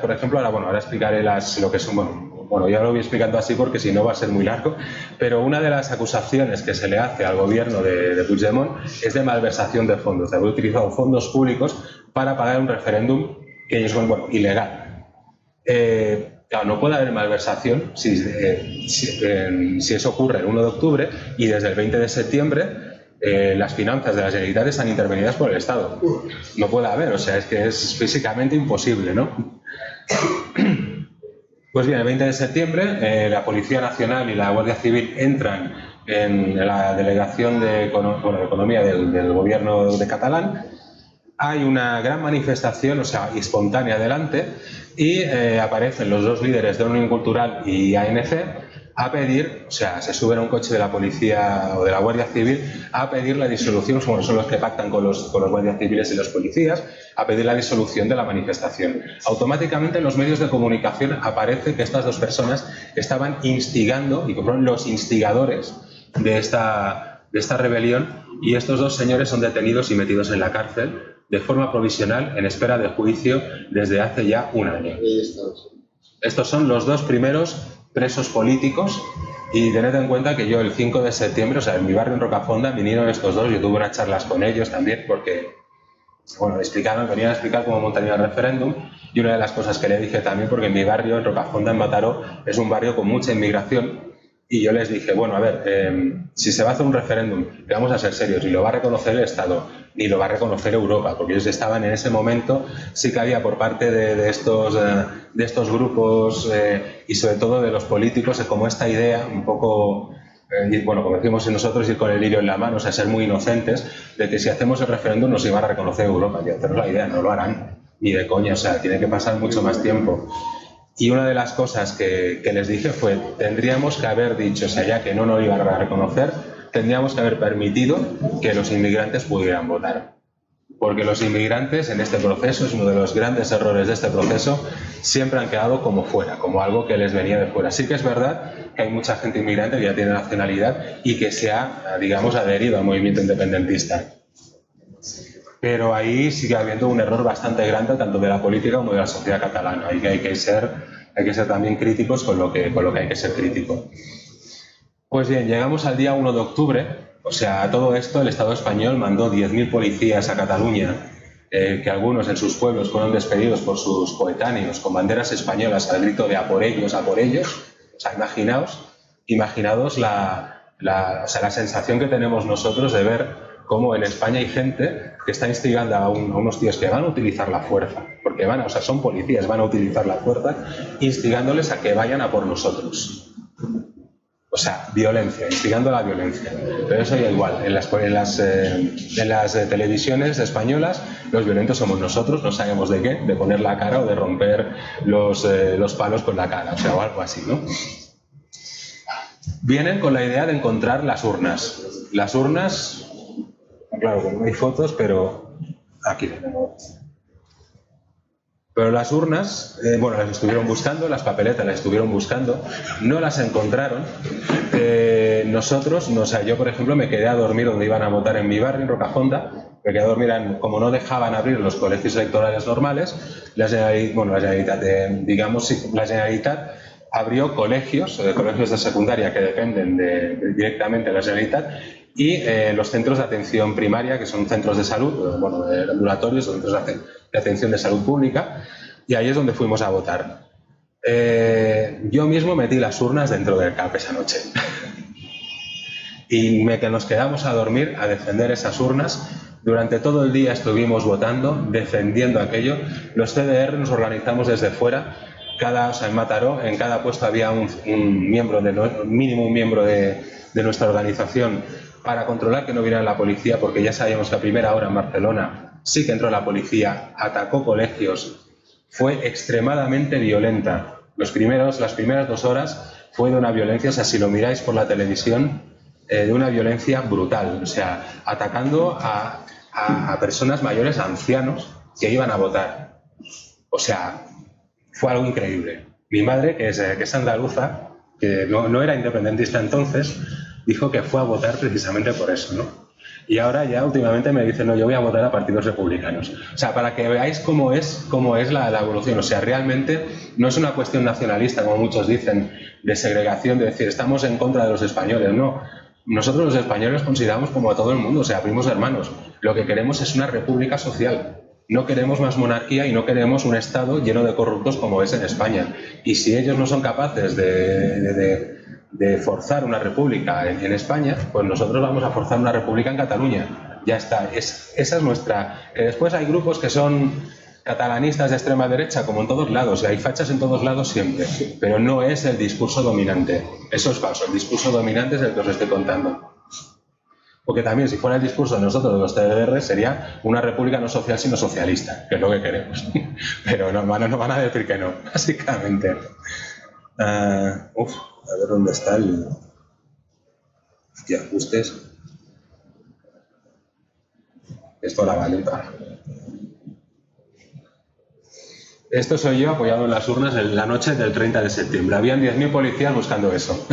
por ejemplo, ahora explicaré lo que son, ya lo voy explicando así porque si no va a ser muy largo, pero una de las acusaciones que se le hace al gobierno de Puigdemont es de malversación de fondos, de haber utilizado fondos públicos para pagar un referéndum que ellos son, ilegal. Claro, no puede haber malversación si eso ocurre el 1 de octubre y desde el 20 de septiembre las finanzas de la Generalitat están intervenidas por el Estado. No puede haber, o sea, es que es físicamente imposible, ¿no? Pues bien, el 20 de septiembre la Policía Nacional y la Guardia Civil entran en la delegación de Economía del gobierno de Catalán. Hay una gran manifestación, o sea, espontánea delante, y aparecen los dos líderes de Òmnium Cultural y ANC a pedir, o sea, se suben a un coche de la policía o de la Guardia Civil a pedir la disolución, son los que pactan con los guardias civiles y los policías, a pedir la disolución de la manifestación. Automáticamente en los medios de comunicación aparece que estas dos personas estaban instigando y que fueron los instigadores de esta rebelión, y estos dos señores son detenidos y metidos en la cárcel de forma provisional en espera de juicio desde hace ya un año. Estos son los dos primeros presos políticos, y tened en cuenta que yo el 5 de septiembre, o sea, en mi barrio en Rocafonda, vinieron estos dos, yo tuve unas charlas con ellos también porque, venían a explicar cómo montaría el referéndum, y una de las cosas que le dije también, porque en mi barrio, en Rocafonda, en Mataró, es un barrio con mucha inmigración, y yo les dije, si se va a hacer un referéndum, vamos a ser serios, ni lo va a reconocer el Estado, ni lo va a reconocer Europa, porque ellos estaban en ese momento, sí que había por parte de estos grupos y sobre todo de los políticos, como esta idea un poco, como decimos nosotros, ir con el lirio en la mano, o sea, ser muy inocentes, de que si hacemos el referéndum nos iba a reconocer Europa. Y haceros la idea, no lo harán, ni de coña, o sea, tiene que pasar mucho más tiempo. Y una de las cosas que les dije fue, tendríamos que haber dicho, o sea, ya que no nos iban a reconocer, tendríamos que haber permitido que los inmigrantes pudieran votar. Porque los inmigrantes en este proceso, es uno de los grandes errores de este proceso, siempre han quedado como fuera, como algo que les venía de fuera. Sí que es verdad que hay mucha gente inmigrante que ya tiene nacionalidad y que se ha, adherido al movimiento independentista. Pero ahí sigue habiendo un error bastante grande tanto de la política como de la sociedad catalana. Hay que ser también críticos con lo que hay que ser crítico. Pues bien, llegamos al día 1 de octubre, o sea, a todo esto el Estado español mandó 10.000 policías a Cataluña, que algunos en sus pueblos fueron despedidos por sus coetáneos con banderas españolas al grito de a por ellos, a por ellos. O sea, imaginaos la sensación que tenemos nosotros de ver cómo en España hay gente que está instigando a unos tíos que van a utilizar la fuerza, porque son policías, van a utilizar la fuerza, instigándoles a que vayan a por nosotros. O sea, violencia, instigando la violencia. Pero eso ya igual, en las televisiones españolas los violentos somos nosotros, no sabemos de qué, de poner la cara o de romper los palos con la cara, o sea, o algo así, ¿no? Vienen con la idea de encontrar las urnas. Las urnas, claro que no hay fotos, pero aquí tenemos. Pero las urnas, las estuvieron buscando, las papeletas las estuvieron buscando, no las encontraron. Yo por ejemplo me quedé a dormir donde iban a votar en mi barrio, en Rocafonda, me quedé a dormir, como no dejaban abrir los colegios electorales normales, la Generalitat abrió colegios de secundaria que dependen directamente de la Generalitat, y los centros de atención primaria, que son centros de salud, bueno, ambulatorios, centros de atención de salud pública, y ahí es donde fuimos a votar. Yo mismo metí las urnas dentro del CAP esa noche. Y que nos quedamos a dormir, a defender esas urnas. Durante todo el día estuvimos votando, defendiendo aquello. Los CDR nos organizamos desde fuera. En Mataró, en cada puesto había un miembro, mínimo un miembro de nuestra organización para controlar que no viniera la policía, porque ya sabíamos que a primera hora en Barcelona sí que entró la policía, atacó colegios, fue extremadamente violenta. Las primeras 2 horas fue de una violencia, o sea, si lo miráis por la televisión, de una violencia brutal, o sea, atacando a personas mayores, a ancianos que iban a votar. O sea, fue algo increíble. Mi madre, que es andaluza, que no era independentista entonces, dijo que fue a votar precisamente por eso, ¿no? Y ahora ya últimamente me dicen, no, yo voy a votar a partidos republicanos. O sea, para que veáis cómo es la evolución. O sea, realmente no es una cuestión nacionalista, como muchos dicen, de segregación, de decir, estamos en contra de los españoles. No, nosotros los españoles consideramos como a todo el mundo, o sea, primos hermanos. Lo que queremos es una república social. No queremos más monarquía y no queremos un Estado lleno de corruptos como es en España. Y si ellos no son capaces de forzar una república en España, pues nosotros vamos a forzar una república en Cataluña. Ya está. Esa es nuestra... después hay grupos que son catalanistas de extrema derecha, como en todos lados, y hay fachas en todos lados siempre, pero no es el discurso dominante. Eso es falso. El discurso dominante es el que os estoy contando. Porque también, si fuera el discurso de nosotros, de los TDR, sería una república no social, sino socialista, que es lo que queremos. Pero no van a decir que no, básicamente. A ver dónde está el... Hostia, ajustes. Esto la valenta. Esto soy yo apoyado en las urnas en la noche del 30 de septiembre. Habían 10.000 policías buscando eso.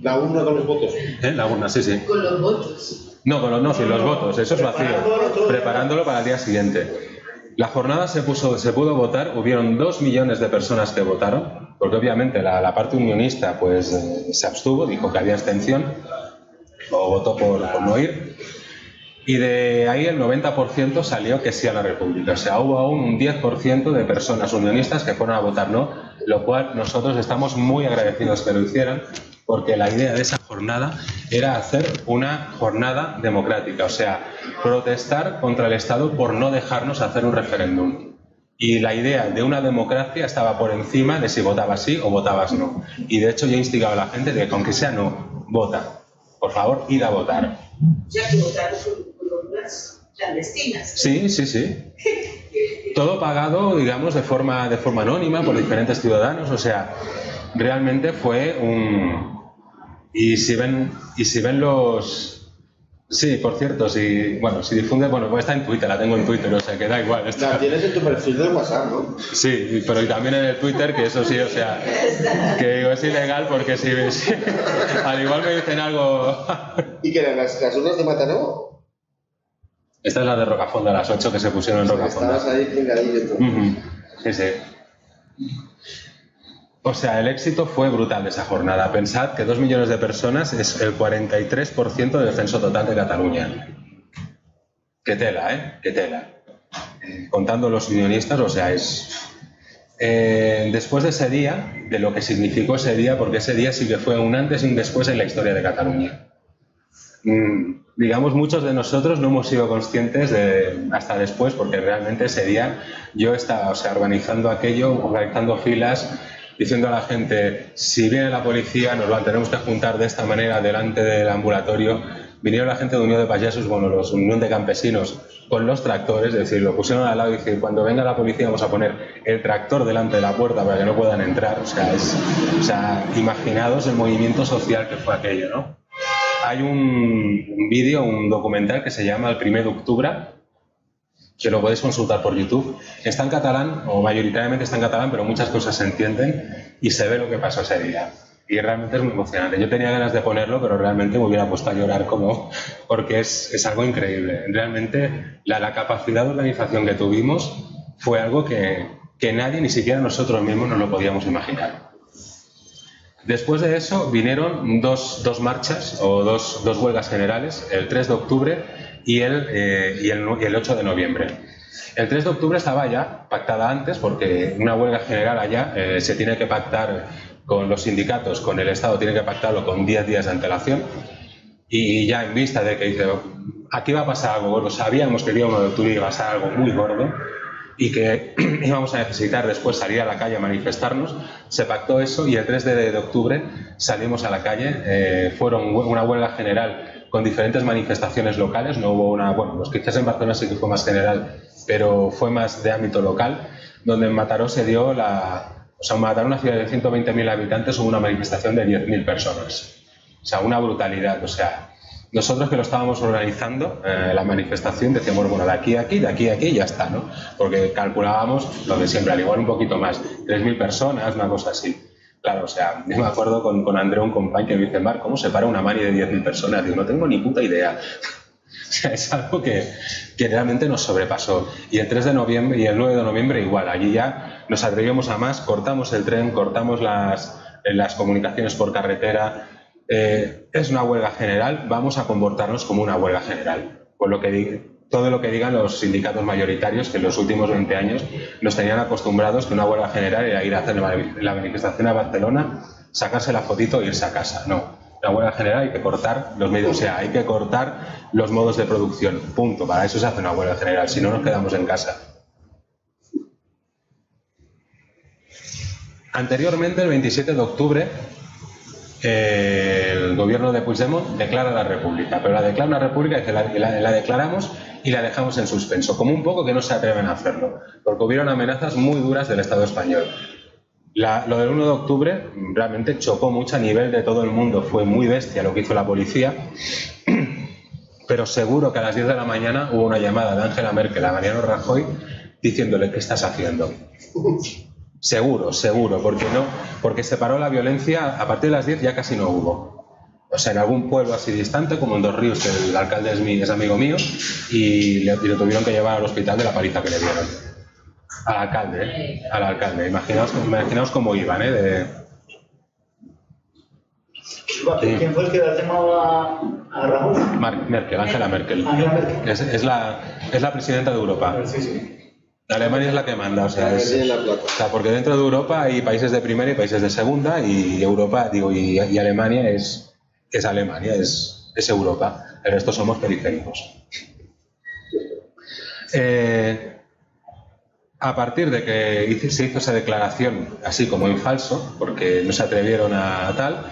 ¿La urna con los votos? La urna, sí, sí. ¿Con los votos? No, sin los votos, eso es vacío. Preparándolo para el día siguiente. La jornada se pudo votar, hubieron 2 millones de personas que votaron, porque obviamente la parte unionista pues se abstuvo, dijo que había abstención, o votó por no ir, y de ahí el 90% salió que sí a la República. O sea, hubo aún un 10% de personas unionistas que fueron a votar no, lo cual nosotros estamos muy agradecidos que lo hicieran, porque la idea de esa jornada era hacer una jornada democrática, o sea, protestar contra el Estado por no dejarnos hacer un referéndum. Y la idea de una democracia estaba por encima de si votabas sí o votabas no. Y de hecho yo he instigado a la gente de que aunque sea no, vota. Por favor, id a votar. Ya que votaron por urnas clandestinas. Sí. Todo pagado, digamos, de forma anónima por diferentes ciudadanos, o sea, realmente fue un... Y si ven los... Sí, por cierto, si difunde, pues está en Twitter, la tengo en Twitter, o sea, que da igual. La tienes en tu perfil de WhatsApp, ¿no? Sí, pero y también en el Twitter, que eso sí, o sea, que digo, es ilegal porque si al igual me dicen algo... ¿Y que las urnas de Mataró? Esta es la de Rocafonda, las 8 que se pusieron en Rocafonda. Estabas ahí pingadillo tú. Sí. O sea, el éxito fue brutal de esa jornada. Pensad que 2 millones de personas es el 43% del censo total de Cataluña. Qué tela, ¿eh? Qué tela. Contando los unionistas, o sea, es... después de ese día, de lo que significó ese día, porque ese día sí que fue un antes y un después en la historia de Cataluña. Digamos, muchos de nosotros no hemos sido conscientes hasta después, porque realmente ese día yo estaba, o sea, organizando aquello, organizando filas, diciendo a la gente, si viene la policía nos la tenemos que juntar de esta manera delante del ambulatorio. Vinieron la gente de Unión de Payasos, los Unión de Campesinos, con los tractores, es decir, lo pusieron al lado y decir, cuando venga la policía vamos a poner el tractor delante de la puerta para que no puedan entrar. O sea, imaginaos el movimiento social que fue aquello, ¿no? Hay un vídeo, un documental que se llama El primer d'octubre, que lo podéis consultar por YouTube. Está en catalán, o mayoritariamente está en catalán, pero muchas cosas se entienden y se ve lo que pasó ese día. Y realmente es muy emocionante. Yo tenía ganas de ponerlo, pero realmente me hubiera puesto a llorar porque es algo increíble. Realmente la capacidad de organización que tuvimos fue algo que nadie, ni siquiera nosotros mismos, nos lo podíamos imaginar. Después de eso vinieron dos marchas o dos huelgas generales, el 3 de octubre y el 8 de noviembre. El 3 de octubre estaba ya pactada antes porque una huelga general allá se tiene que pactar con los sindicatos, con el Estado, tiene que pactarlo con 10 días de antelación. Y ya en vista de que dice, aquí va a pasar algo gordo, sabíamos que el día 1 de octubre iba a pasar algo muy gordo y que íbamos a necesitar después salir a la calle a manifestarnos, se pactó eso y el 3 de octubre salimos a la calle. Fueron una huelga general con diferentes manifestaciones locales, no hubo una, bueno, pues quizás en Barcelona sí que fue más general, pero fue más de ámbito local, donde en Mataró se dio Mataró, una ciudad de 120.000 habitantes, hubo una manifestación de 10.000 personas. O sea, una brutalidad. O sea, nosotros que lo estábamos organizando, la manifestación, decíamos, bueno, de aquí a aquí, de aquí a aquí y ya está, ¿no? Porque calculábamos lo de siempre, al igual un poquito más, 3.000 personas, una cosa así. Claro, o sea, yo me acuerdo con Andreu, un compañero, que me dice, Marc, ¿cómo se para una mani de 10.000 personas? Digo, no tengo ni puta idea. O sea, es algo que realmente nos sobrepasó. Y el 3 de noviembre y el 9 de noviembre igual, allí ya nos atrevimos a más, cortamos el tren, cortamos las comunicaciones por carretera. Es una huelga general, vamos a comportarnos como una huelga general. Todo lo que digan los sindicatos mayoritarios, que en los últimos 20 años nos tenían acostumbrados que una huelga general era ir a hacer la manifestación a Barcelona, sacarse la fotito e irse a casa. No, la huelga general hay que cortar los medios, o sea, hay que cortar los modos de producción, punto. Para eso se hace una huelga general, si no nos quedamos en casa. Anteriormente, el 27 de octubre, el gobierno de Puigdemont declara la república, pero la declara una república y la declaramos y la dejamos en suspenso, como un poco que no se atreven a hacerlo, porque hubieron amenazas muy duras del Estado español. Lo del 1 de octubre realmente chocó mucho a nivel de todo el mundo, fue muy bestia lo que hizo la policía, pero seguro que a las 10 de la mañana hubo una llamada de Angela Merkel a Mariano Rajoy diciéndole, ¿qué estás haciendo? Seguro, porque se paró la violencia, a partir de las 10 ya casi no hubo. O sea, en algún pueblo así distante, como en Dos Ríos, que el alcalde es amigo mío, y lo tuvieron que llevar al hospital de la paliza que le dieron. Al alcalde. Imaginaos cómo iban, ¿Quién fue el que le llamaba a Rajoy? Angela Merkel. Angela Merkel. Es la presidenta de Europa. Sí. Alemania es la que manda, porque dentro de Europa hay países de primera y países de segunda, y Europa, y Alemania es Alemania, es Europa. El resto somos periféricos. A partir de que se hizo esa declaración así como en falso, porque no se atrevieron a tal,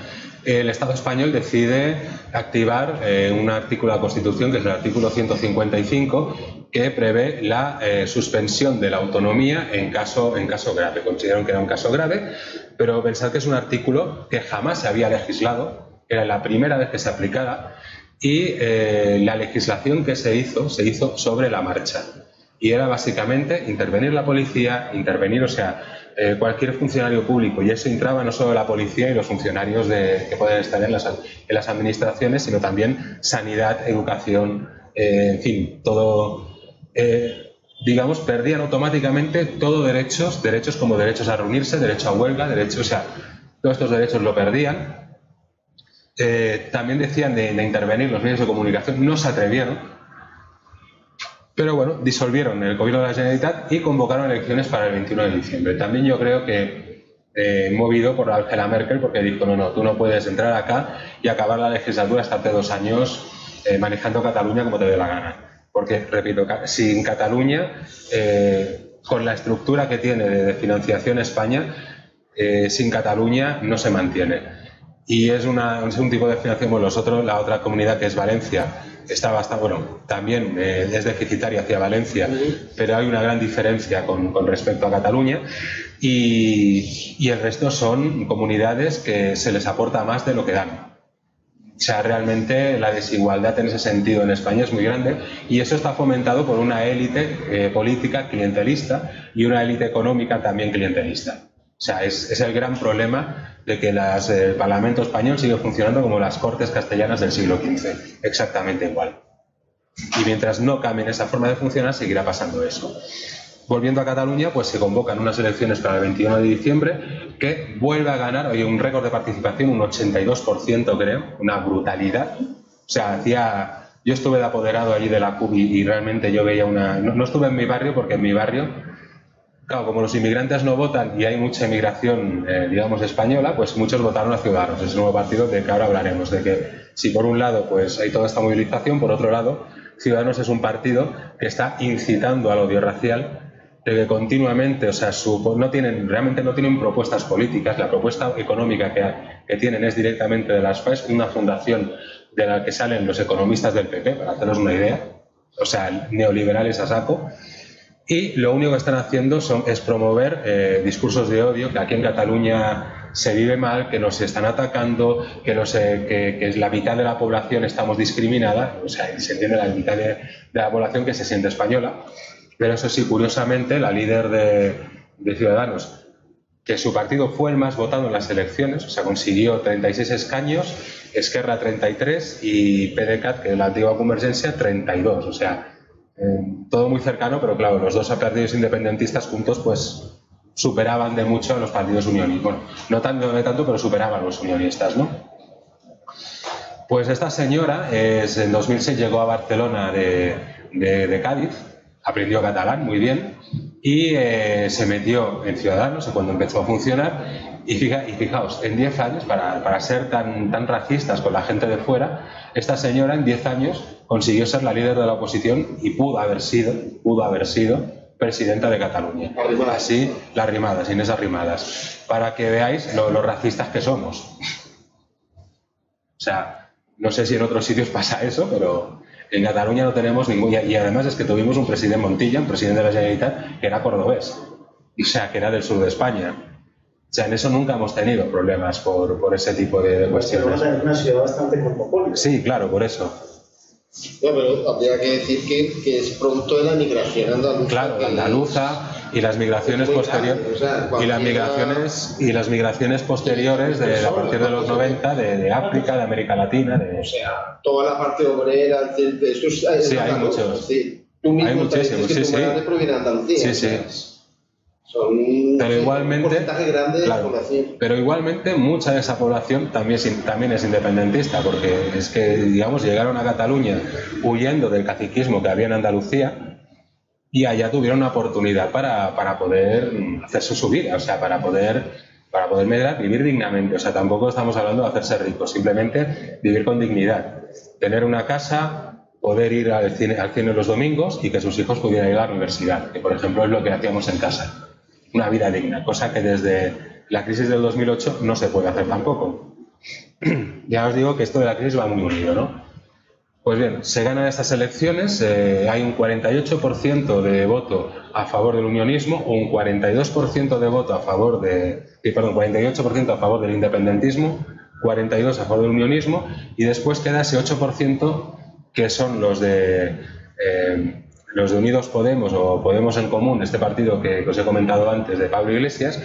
el Estado español decide activar un artículo de la Constitución, que es el artículo 155, que prevé la suspensión de la autonomía en caso grave. Consideraron que era un caso grave, pero pensad que es un artículo que jamás se había legislado, era la primera vez que se aplicara, y la legislación que se hizo sobre la marcha. Y era básicamente intervenir la policía, cualquier funcionario público, y eso entraba no solo la policía y los funcionarios que pueden estar en las administraciones, sino también sanidad, educación, en fin, todo, perdían automáticamente todos derechos como derechos a reunirse, derecho a huelga, todos estos derechos lo perdían. También decían de intervenir los medios de comunicación, no se atrevieron. Pero bueno, disolvieron el gobierno de la Generalitat y convocaron elecciones para el 21 de diciembre. También yo creo que movido por Angela Merkel, porque dijo, no, tú no puedes entrar acá y acabar la legislatura hasta hace 2 años manejando Cataluña como te dé la gana. Porque, repito, sin Cataluña, con la estructura que tiene de financiación España, sin Cataluña no se mantiene. Y es un tipo de financiación, bueno, la otra comunidad que es Valencia, está bastante, también es deficitaria hacia Valencia, pero hay una gran diferencia con respecto a Cataluña, y el resto son comunidades que se les aporta más de lo que dan. O sea, realmente la desigualdad en ese sentido en España es muy grande, y eso está fomentado por una élite política clientelista y una élite económica también clientelista. O sea, es el gran problema de que el Parlamento español sigue funcionando como las Cortes castellanas del siglo XV, exactamente igual. Y mientras no cambien esa forma de funcionar, seguirá pasando eso. volviendo a Cataluña, pues se convocan unas elecciones para el 21 de diciembre que vuelve a ganar, oye, un récord de participación, un 82% creo, una brutalidad. O sea, yo estuve de apoderado allí de la CUP y realmente yo veía no estuve en mi barrio porque en mi barrio, claro, como los inmigrantes no votan y hay mucha inmigración, digamos, española, pues muchos votaron a Ciudadanos, ese nuevo partido del que ahora hablaremos, de que si por un lado pues hay toda esta movilización, por otro lado, Ciudadanos es un partido que está incitando al odio racial, de que continuamente, o sea, realmente no tienen propuestas políticas. La propuesta económica que tienen es directamente de las FAES, una fundación de la que salen los economistas del PP, para haceros una idea, o sea, neoliberales a saco, y lo único que están haciendo es promover discursos de odio, que aquí en Cataluña se vive mal, que nos están atacando, que la mitad de la población estamos discriminada, o sea, se entiende la mitad de la población que se siente española. Pero eso sí, curiosamente, la líder de Ciudadanos, que su partido fue el más votado en las elecciones, o sea, consiguió 36 escaños, Esquerra 33 y PDeCAT, que es la antigua Convergencia, 32. O sea, todo muy cercano, pero claro, los dos partidos independentistas juntos pues superaban de mucho a los partidos unionistas. Bueno, no tanto, pero superaban a los unionistas, ¿no? Pues esta señora en 2006 llegó a Barcelona de Cádiz, aprendió catalán muy bien y se metió en Ciudadanos cuando empezó a funcionar y fijaos, en 10 años, para ser tan racistas con la gente de fuera, esta señora en 10 años consiguió ser la líder de la oposición y pudo haber sido presidenta de Cataluña. Así, las Arrimadas, Inés Arrimadas, para que veáis lo racistas que somos. O sea, no sé si en otros sitios pasa eso, pero en Cataluña no tenemos ningún... Y además es que tuvimos un presidente Montilla, un presidente de la Generalitat, que era cordobés. O sea, que era del sur de España. O sea, en eso nunca hemos tenido problemas por ese tipo de cuestiones. Es una ciudad bastante cosmopolita. Sí, claro, por eso. No, pero habría que decir que es producto de la migración andaluza. Claro, andaluza y las migraciones posteriores. O sea, y las migraciones posteriores a partir de los 90 de África, de América Latina. O sea, toda la parte obrera, sí, hay muchos. Sí. Tú mismo hay muchísimos, que sí. proviene de Andalucía. Sí. Son pero igualmente, un porcentaje grande de la claro, población. Pero igualmente mucha de esa población también es independentista, porque es que, digamos, llegaron a Cataluña huyendo del caciquismo que había en Andalucía y allá tuvieron una oportunidad para poder hacerse su vida, o sea, para poder vivir dignamente. O sea, tampoco estamos hablando de hacerse ricos, simplemente vivir con dignidad, tener una casa, poder ir al cine los domingos y que sus hijos pudieran ir a la universidad, que por ejemplo es lo que hacíamos en casa. Una vida digna, cosa que desde la crisis del 2008 no se puede hacer tampoco. Ya os digo que esto de la crisis va muy unido, ¿no? Pues bien, se ganan estas elecciones, hay un 48% de voto a favor del unionismo o un 42% de voto a favor 48% a favor del independentismo, 42% a favor del unionismo y después queda ese 8% que son los de Unidos Podemos o Podemos en Común, este partido que os he comentado antes de Pablo Iglesias,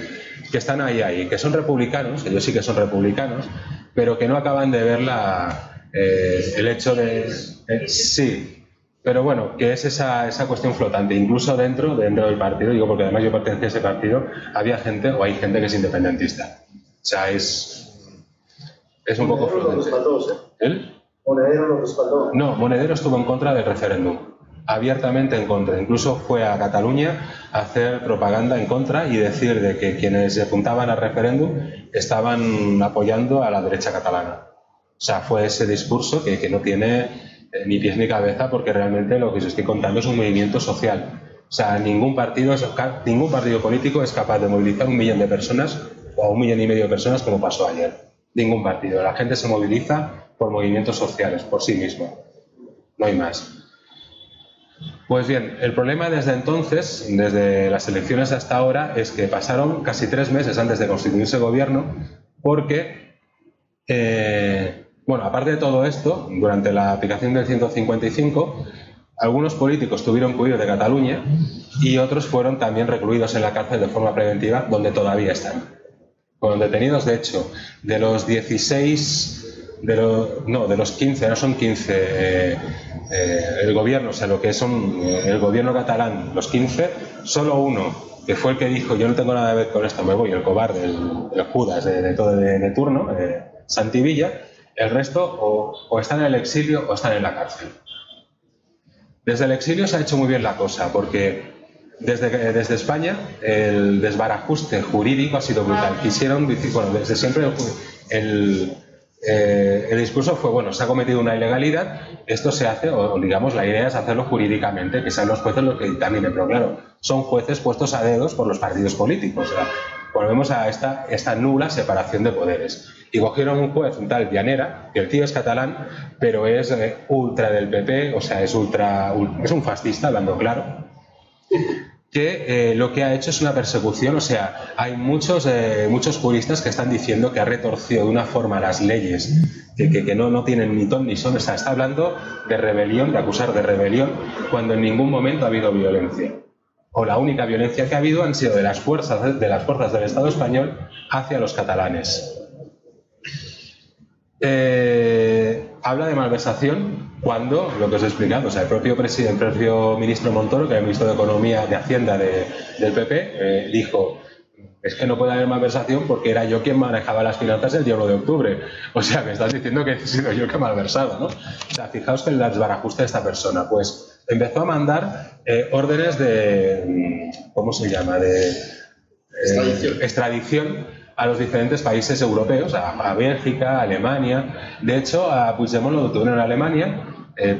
que están ahí, que son republicanos, ellos sí que son republicanos, pero que no acaban de ver el hecho de... sí, pero bueno, que es esa cuestión flotante, incluso dentro del partido, digo porque además yo pertenecía a ese partido, hay gente que es independentista. O sea, es un poco flotante. ¿Él? Monedero lo respaldó. No, Monedero estuvo en contra del referéndum, abiertamente en contra. Incluso fue a Cataluña a hacer propaganda en contra y decir de que quienes se apuntaban al referéndum estaban apoyando a la derecha catalana. O sea, fue ese discurso que no tiene ni pies ni cabeza, porque realmente lo que os estoy contando es un movimiento social. O sea, ningún partido político es capaz de movilizar 1 millón de personas o 1,5 millones de personas como pasó ayer. Ningún partido. La gente se moviliza por movimientos sociales, por sí mismo. No hay más. Pues bien, el problema desde entonces, desde las elecciones hasta ahora, es que pasaron casi 3 meses antes de constituirse gobierno, porque, aparte de todo esto, durante la aplicación del 155, algunos políticos tuvieron que huir de Cataluña y otros fueron también recluidos en la cárcel de forma preventiva, donde todavía están. Fueron detenidos, de hecho, de los 16 de los 15, ahora son 15, el gobierno, o sea, lo que son el gobierno catalán, los 15, solo uno, que fue el que dijo, yo no tengo nada que ver con esto, me voy, el cobarde, el Judas de turno, Santi Villa, el resto o están en el exilio o están en la cárcel. Desde el exilio se ha hecho muy bien la cosa, porque desde España el desbarajuste jurídico ha sido brutal. Quisieron decir, bueno, desde siempre el discurso fue, bueno, se ha cometido una ilegalidad, esto se hace, o digamos, la idea es hacerlo jurídicamente, que sean los jueces los que dictaminen, pero claro, son jueces puestos a dedos por los partidos políticos. O sea, volvemos a esta nula separación de poderes. Y cogieron un juez, un tal Llanera, que el tío es catalán, pero es ultra del PP, o sea, es un fascista, hablando claro, que lo que ha hecho es una persecución. O sea, hay muchos juristas que están diciendo que ha retorcido de una forma las leyes que no tienen ni ton ni son. O sea, está hablando de rebelión, de acusar de rebelión, cuando en ningún momento ha habido violencia. O la única violencia que ha habido han sido de las fuerzas del Estado español hacia los catalanes. Habla de malversación cuando, lo que os he explicado, o sea, el propio ministro Montoro, que era el ministro de Economía, de Hacienda del PP, dijo, es que no puede haber malversación porque era yo quien manejaba las finanzas el día 1 de octubre. O sea, me estás diciendo que he sido yo que he malversado, ¿no? O sea, fijaos que el desbarajuste de esta persona, pues empezó a mandar órdenes de, ¿cómo se llama?, de extradición a los diferentes países europeos, a Bélgica, a Alemania. De hecho, a Puigdemont lo detuvieron en Alemania,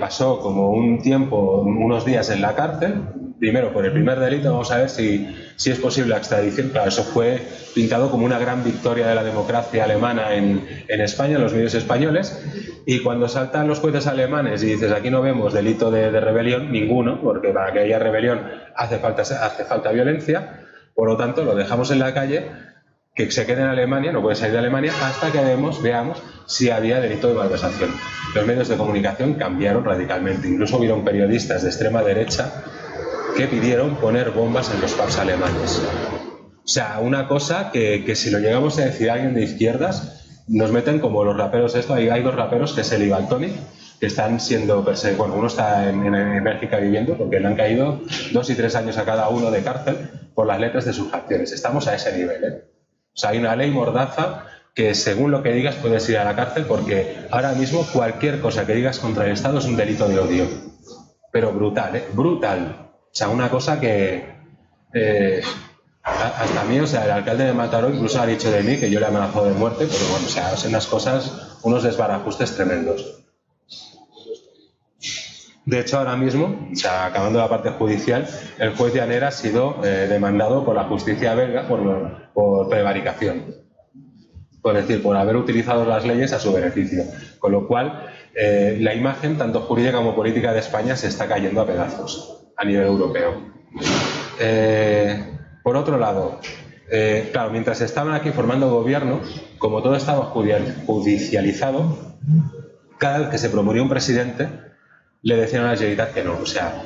pasó como un tiempo, unos días en la cárcel, primero por el primer delito. Vamos a ver si es posible la extradición. Claro, eso fue pintado como una gran victoria de la democracia alemana en España, en los medios españoles, y cuando saltan los jueces alemanes y dices, aquí no vemos delito de rebelión, ninguno, porque para que haya rebelión hace falta violencia, por lo tanto lo dejamos en la calle, que se quede en Alemania, no puede salir de Alemania hasta que veamos si había delito de malversación. Los medios de comunicación cambiaron radicalmente, incluso hubieron periodistas de extrema derecha que pidieron poner bombas en los pubs alemanes. O sea, una cosa que si lo llegamos a decir a alguien de izquierdas, nos meten como los raperos esto. Hay dos raperos, que es el Ibaltonic, que están siendo perseguidos. Bueno, uno está en Bélgica viviendo porque le han caído 2 y 3 años a cada uno de cárcel por las letras de sus canciones. Estamos a ese nivel, ¿eh? O sea, hay una ley mordaza que según lo que digas puedes ir a la cárcel, porque ahora mismo cualquier cosa que digas contra el Estado es un delito de odio. Pero brutal, ¿eh? Brutal. O sea, una cosa que hasta a mí, o sea, el alcalde de Mataró incluso ha dicho de mí que yo le he amenazado de muerte, pero bueno, o sea, son unas cosas, unos desbarajustes tremendos. De hecho, ahora mismo, o sea, acabando la parte judicial, el juez Llanera ha sido demandado por la justicia belga por prevaricación. Es decir, por haber utilizado las leyes a su beneficio. Con lo cual, la imagen, tanto jurídica como política de España, se está cayendo a pedazos a nivel europeo. Por otro lado, claro, mientras estaban aquí formando gobierno, como todo estaba judicializado, cada vez que se promovía un presidente, le decían a la Generalitat que no. O sea,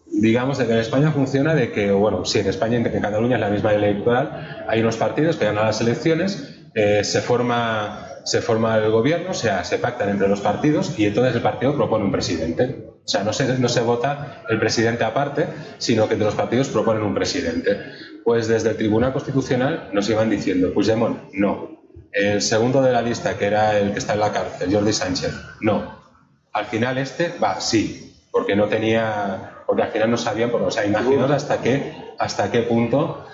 digamos de que en España funciona de que, bueno, sí, en España, en Cataluña es la misma ley electoral, hay unos partidos que ganan las elecciones, se forma el gobierno, o sea, se pactan entre los partidos y entonces el partido propone un presidente. O sea, no se vota el presidente aparte, sino que entre los partidos proponen un presidente. Pues desde el Tribunal Constitucional nos iban diciendo, Puigdemont, no. El segundo de la lista, que era el que está en la cárcel, Jordi Sánchez, no. Al final sí, porque al final no sabían, o sea, imaginaos hasta qué punto.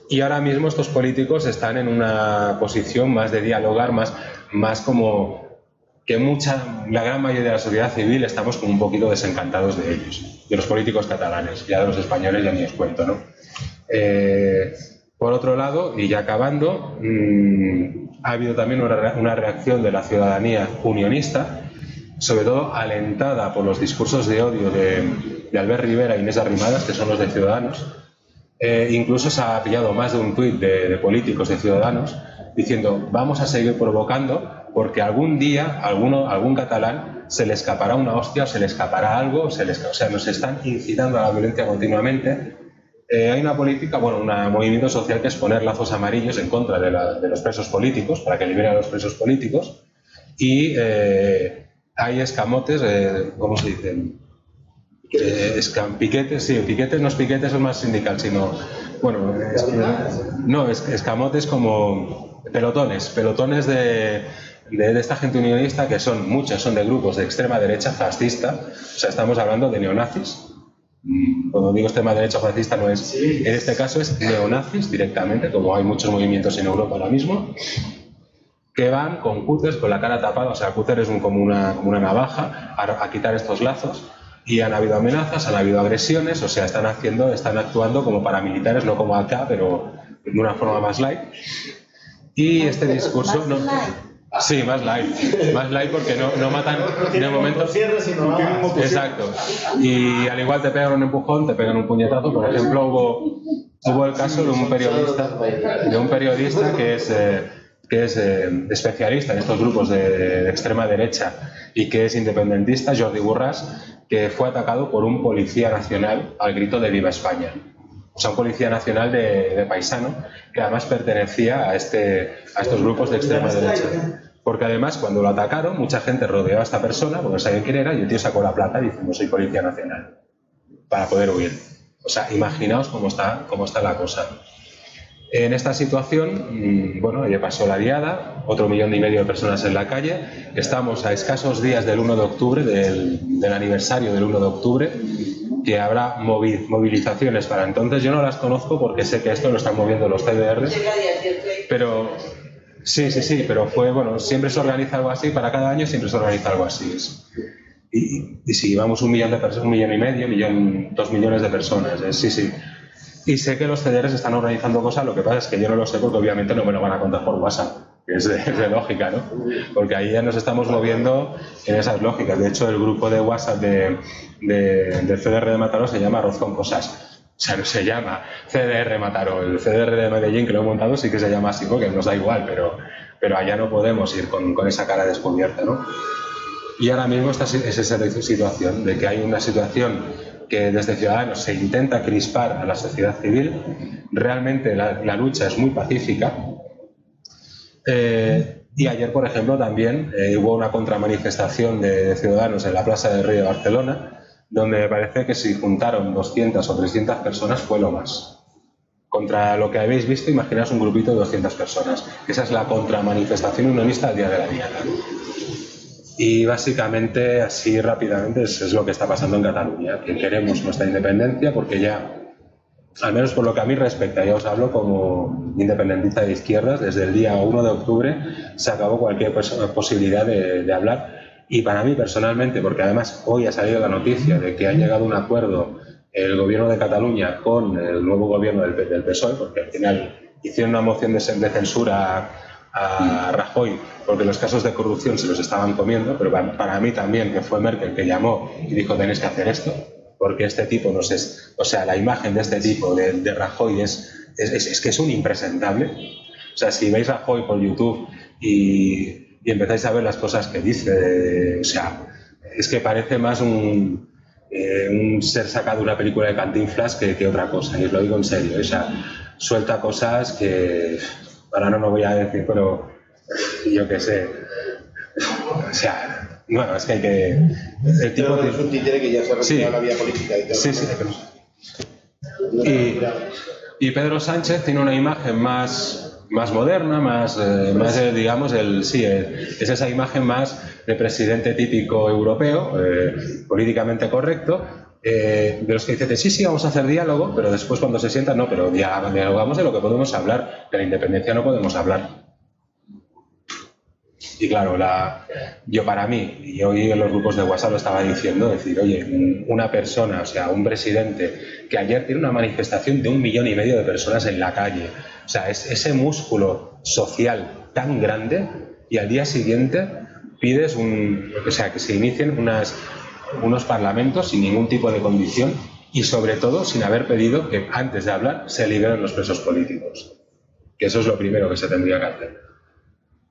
Y ahora mismo estos políticos están en una posición más de dialogar, más como que la gran mayoría de la sociedad civil estamos como un poquito desencantados de ellos, de los políticos catalanes, ya de los españoles ya ni os cuento, ¿no? Por otro lado, y ya acabando, ha habido también una reacción de la ciudadanía unionista, sobre todo alentada por los discursos de odio de Albert Rivera e Inés Arrimadas, que son los de Ciudadanos. Incluso se ha pillado más de un tuit de políticos de Ciudadanos diciendo, vamos a seguir provocando porque algún día algún catalán se le escapará una hostia o se le escapará algo, o sea, nos están incitando a la violencia continuamente. Hay una política, bueno, un movimiento social que es poner lazos amarillos en contra de los presos políticos, para que liberen a los presos políticos. y hay escamotes, ¿cómo se dicen? Piquetes, sí, piquetes no es piquetes, es más sindical, sino, bueno, escamotes como pelotones de esta gente unionista, que son muchos, son de grupos de extrema derecha fascista, o sea, estamos hablando de neonazis. Cuando digo extrema derecha fascista no es, en este caso es neonazis directamente, como hay muchos movimientos en Europa ahora mismo, que van con cúteres, con la cara tapada, o sea, el cúter es como una navaja, a quitar estos lazos. Y han habido amenazas, han habido agresiones, o sea, están actuando como paramilitares, no como acá, pero de una forma más light. Y este discurso... Sí, más light porque no matan de momento. Exacto. Y al igual te pegan un empujón, te pegan un puñetazo. Por ejemplo, hubo el caso de un periodista que es especialista en estos grupos de extrema derecha y que es independentista, Jordi Borràs, que fue atacado por un policía nacional al grito de ¡Viva España! O sea, un policía nacional de paisano, que además pertenecía a estos grupos de extrema derecha. Porque además, cuando lo atacaron, mucha gente rodeó a esta persona, porque no sabían quién era, y el tío sacó la placa diciendo: soy policía nacional, para poder huir. O sea, imaginaos cómo está la cosa. En esta situación, bueno, ya pasó la diada, otro 1,5 millones de personas en la calle. Estamos a escasos días del 1 de octubre, del aniversario del 1 de octubre, que habrá movilizaciones para entonces. Yo no las conozco porque sé que esto lo están moviendo los CDR, pero sí, pero siempre se organiza algo así, para cada año siempre se organiza algo así. Y si vamos 1 millón de personas, 1,5 millones, 2 millones de personas, sí. Y sé que los CDRs están organizando cosas, lo que pasa es que yo no lo sé porque obviamente no me lo van a contar por WhatsApp, que es de lógica, ¿no? Porque ahí ya nos estamos moviendo en esas lógicas. De hecho, el grupo de WhatsApp del CDR de Mataró se llama Arroz con Cosas. O sea, no se llama CDR Mataró. El CDR de Medellín, que lo he montado, sí que se llama así, porque nos da igual, pero allá no podemos ir con esa cara descubierta, ¿no? Y ahora mismo es esa situación, de que hay una situación que desde Ciudadanos se intenta crispar a la sociedad civil. Realmente la lucha es muy pacífica. Y ayer, por ejemplo, también hubo una contramanifestación de Ciudadanos en la Plaza del Rey de Barcelona, donde me parece que si juntaron 200 o 300 personas fue lo más. Contra lo que habéis visto, imaginaos un grupito de 200 personas. Esa es la contramanifestación unionista al día de la diada. Y básicamente, así rápidamente, es lo que está pasando en Cataluña, que queremos nuestra independencia porque ya, al menos por lo que a mí respecta, ya os hablo como independentista de izquierdas, desde el día 1 de octubre se acabó cualquier posibilidad de hablar. Y para mí personalmente, porque además hoy ha salido la noticia de que ha llegado a un acuerdo el gobierno de Cataluña con el nuevo gobierno del PSOE, porque al final hicieron una moción de censura a Rajoy porque los casos de corrupción se los estaban comiendo, pero para mí también, que fue Merkel que llamó y dijo: tenéis que hacer esto, porque este tipo no es, o sea, la imagen de este tipo de Rajoy es que es un impresentable. O sea, si veis Rajoy por YouTube y empezáis a ver las cosas que dice, o sea, es que parece más un ser sacado de una película de Cantinflas que otra cosa, y os lo digo en serio. O sea, suelta cosas que ahora no voy a decir, pero yo qué sé. O sea, bueno, es que hay que... El tipo pero es un títere que ya se ha retirado la vía política y tal. Sí. Y Pedro Sánchez tiene una imagen más moderna, más digamos, es esa imagen más de presidente típico europeo, políticamente correcto, de los que dicen: sí, vamos a hacer diálogo, pero después cuando se sientan, no, pero dialogamos de lo que podemos hablar, de la independencia no podemos hablar. Y claro, yo para mí, y hoy en los grupos de WhatsApp lo estaba diciendo, decir: oye, una persona, o sea, un presidente que ayer tiene una manifestación de 1,5 millones de personas en la calle, o sea, es ese músculo social tan grande, y al día siguiente pides que se inicien unos parlamentos sin ningún tipo de condición, y sobre todo sin haber pedido que antes de hablar se liberen los presos políticos, que eso es lo primero que se tendría que hacer.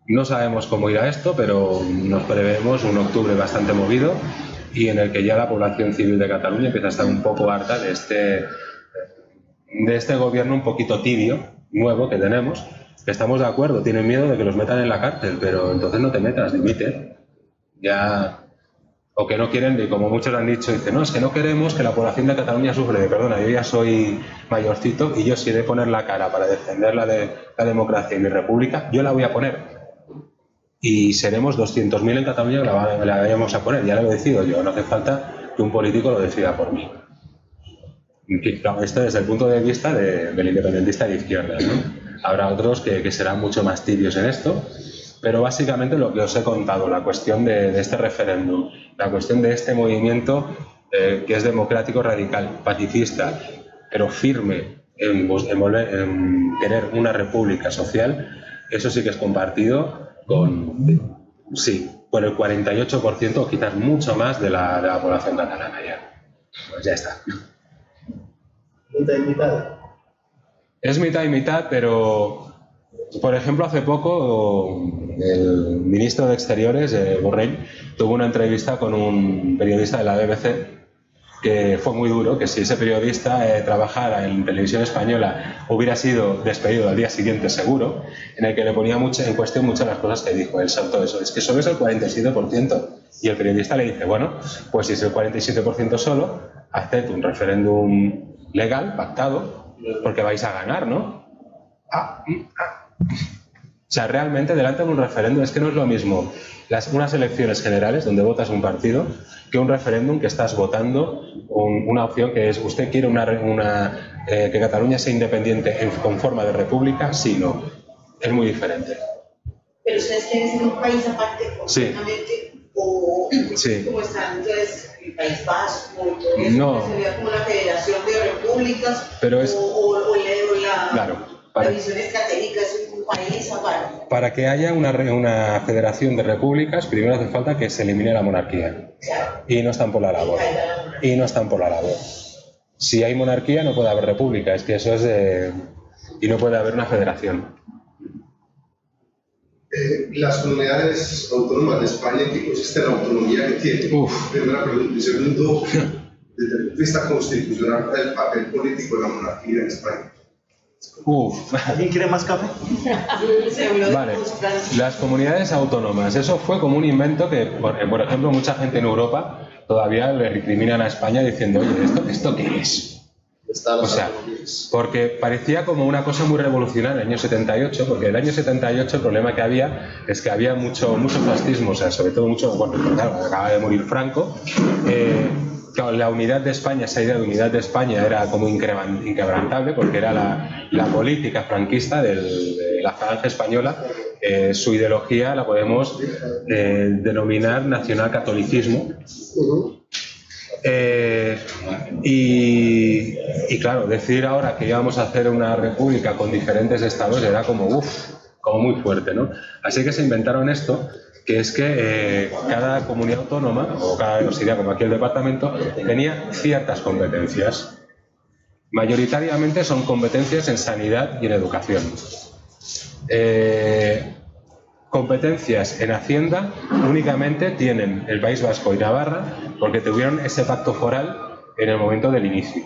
No sabemos cómo irá esto, pero nos prevemos un octubre bastante movido y en el que ya la población civil de Cataluña empieza a estar un poco harta de este gobierno un poquito tibio, nuevo que tenemos, Estamos de acuerdo, tienen miedo de que los metan en la cárcel, pero entonces no te metas, dimite. Ya... O que no quieren, y como muchos han dicho, dicen, no, es que no queremos que la población de Cataluña sufra. Perdona, yo ya soy mayorcito y yo si he de poner la cara para defender la democracia y mi república, yo la voy a poner. Y seremos 200.000 en Cataluña que la vayamos a poner. Ya lo he decidido yo, no hace falta que un político lo decida por mí. Claro, esto desde el punto de vista del independentista de izquierda, ¿no? Habrá otros que serán mucho más tibios en esto. Pero básicamente lo que os he contado, la cuestión de este referéndum, la cuestión de este movimiento que es democrático, radical, pacifista, pero firme en querer una república social, eso sí que es compartido por el 48% o quizás mucho más de la población catalana ya. Pues ya está. ¿Mitad y mitad? Es mitad y mitad, pero... Por ejemplo, hace poco el ministro de Exteriores, Borrell, tuvo una entrevista con un periodista de la BBC que fue muy duro, que si ese periodista trabajara en televisión española hubiera sido despedido al día siguiente seguro, en el que le ponía en cuestión muchas de las cosas que dijo. Él saltó eso, es que solo es el 47%. Y el periodista le dice, bueno, pues si es el 47% solo, haced un referéndum legal, pactado, porque vais a ganar, ¿no? O sea, realmente delante de un referéndum es que no es lo mismo unas elecciones generales donde votas un partido que un referéndum que estás votando una opción que es usted quiere que Cataluña sea independiente con forma de república, sí, no. Es muy diferente. Pero ustedes quieren ser un país aparte completamente, o sí. Como están entonces el País Vasco y todo eso, no. Sería como una federación de repúblicas, pero es, la división estratégica es un país aparte. Para que haya una federación de repúblicas, primero hace falta que se elimine la monarquía. Claro. Y no están por la labor. Si hay monarquía no puede haber república, es que eso es de... Y no puede haber una federación. Las comunidades autónomas de España, ¿en qué consiste la autonomía que tienen? Primera pregunta. Y segundo, desde el punto de vista constitucional, el papel político de la monarquía en España. ¿Alguien quiere más café? Vale, las comunidades autónomas, eso fue como un invento que, por ejemplo, mucha gente en Europa todavía le recriminan a España diciendo, oye, ¿esto qué es? O sea, porque parecía como una cosa muy revolucionaria en el año 78, porque en el año 78 el problema que había es que había mucho fascismo, o sea, sobre todo claro, acaba de morir Franco. Claro, la unidad de España, esa idea de unidad de España era como inquebrantable porque era la política franquista de la Falange española. Su ideología la podemos denominar nacionalcatolicismo. Y claro, decir ahora que íbamos a hacer una república con diferentes estados era como muy fuerte, ¿no? Así que se inventaron esto, que es que cada comunidad autónoma, o cada ciudad como aquí el departamento, tenía ciertas competencias. Mayoritariamente son competencias en sanidad y en educación. Competencias en Hacienda únicamente tienen el País Vasco y Navarra porque tuvieron ese pacto foral en el momento del inicio.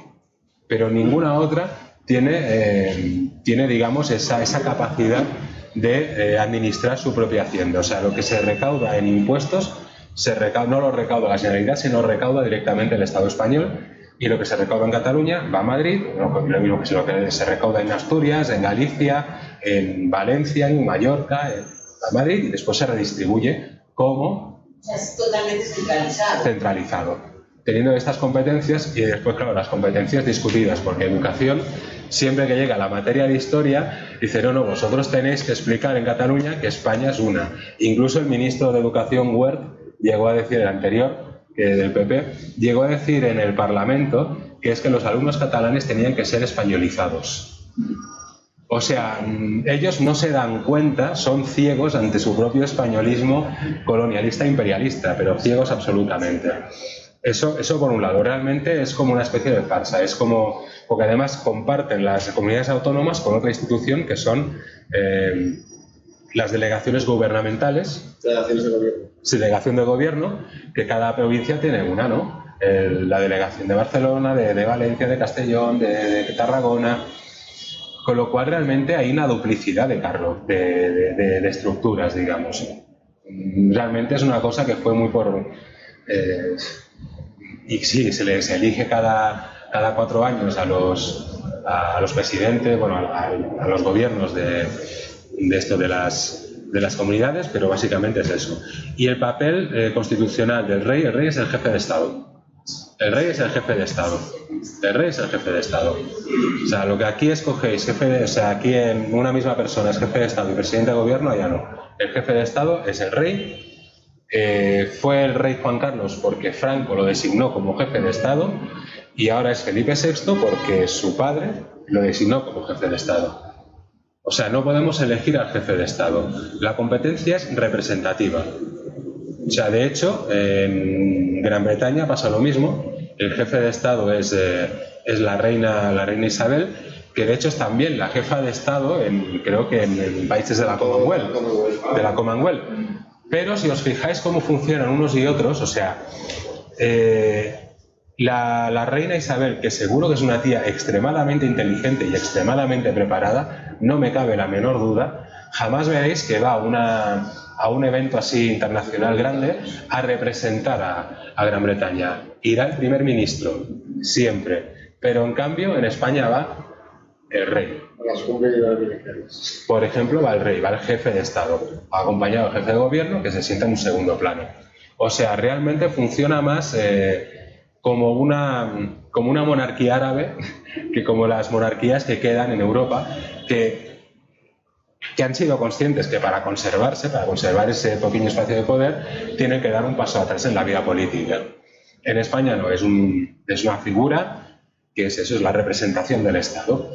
Pero ninguna otra tiene digamos, esa capacidad de administrar su propia hacienda. O sea, lo que se recauda en impuestos no lo recauda la Generalitat, sino lo recauda directamente el Estado español, y lo que se recauda en Cataluña va a Madrid, lo mismo que lo que se recauda en Asturias, en Galicia, en Valencia, en Mallorca, a Madrid, y después se redistribuye como... O sea, es totalmente centralizado. Centralizado. Teniendo estas competencias, y después, claro, las competencias discutidas, porque educación, siempre que llega la materia de historia, dice, no, vosotros tenéis que explicar en Cataluña que España es una. Incluso el ministro de Educación, Wert, llegó a decir, el anterior, del PP, llegó a decir en el Parlamento que es que los alumnos catalanes tenían que ser españolizados. O sea, ellos no se dan cuenta, son ciegos ante su propio españolismo colonialista e imperialista, pero ciegos absolutamente. Eso por un lado, realmente es como una especie de farsa, es como, porque además comparten las comunidades autónomas con otra institución que son las delegaciones gubernamentales. Delegaciones de gobierno. Sí, delegación de gobierno, que cada provincia tiene una, ¿no? La delegación de Barcelona, de Valencia, de Castellón, de Tarragona. Con lo cual realmente hay una duplicidad de cargos, de estructuras, digamos. Realmente es una cosa que fue muy por... y sí, se les elige cada 4 años a los presidentes, bueno, a los gobiernos de las comunidades, pero básicamente es eso. Y el papel constitucional del rey, el rey es el jefe de Estado. El rey es el jefe de Estado. El rey es el jefe de Estado. O sea, lo que aquí escogéis, aquí en una misma persona es jefe de Estado y presidente de gobierno, allá no. El jefe de Estado es el rey. Fue el rey Juan Carlos porque Franco lo designó como jefe de Estado y ahora es Felipe VI porque su padre lo designó como jefe de Estado. O sea, no podemos elegir al jefe de Estado. La competencia es representativa. O sea, de hecho, en Gran Bretaña pasa lo mismo. El jefe de Estado es la reina Isabel, que de hecho es también la jefa de Estado, creo que en países de la Commonwealth. Pero si os fijáis cómo funcionan unos y otros, o sea, la reina Isabel, que seguro que es una tía extremadamente inteligente y extremadamente preparada, no me cabe la menor duda, jamás veréis que va a un evento así internacional grande a representar a Gran Bretaña. Irá el primer ministro, siempre. Pero en cambio, en España va el rey. Por ejemplo, va el rey, va el jefe de Estado, acompañado del jefe de gobierno, que se sienta en un segundo plano. O sea, realmente funciona más como una monarquía árabe que como las monarquías que quedan en Europa, que han sido conscientes que para conservar ese pequeño espacio de poder, tienen que dar un paso atrás en la vida política. En España no, es una figura que es la representación del Estado.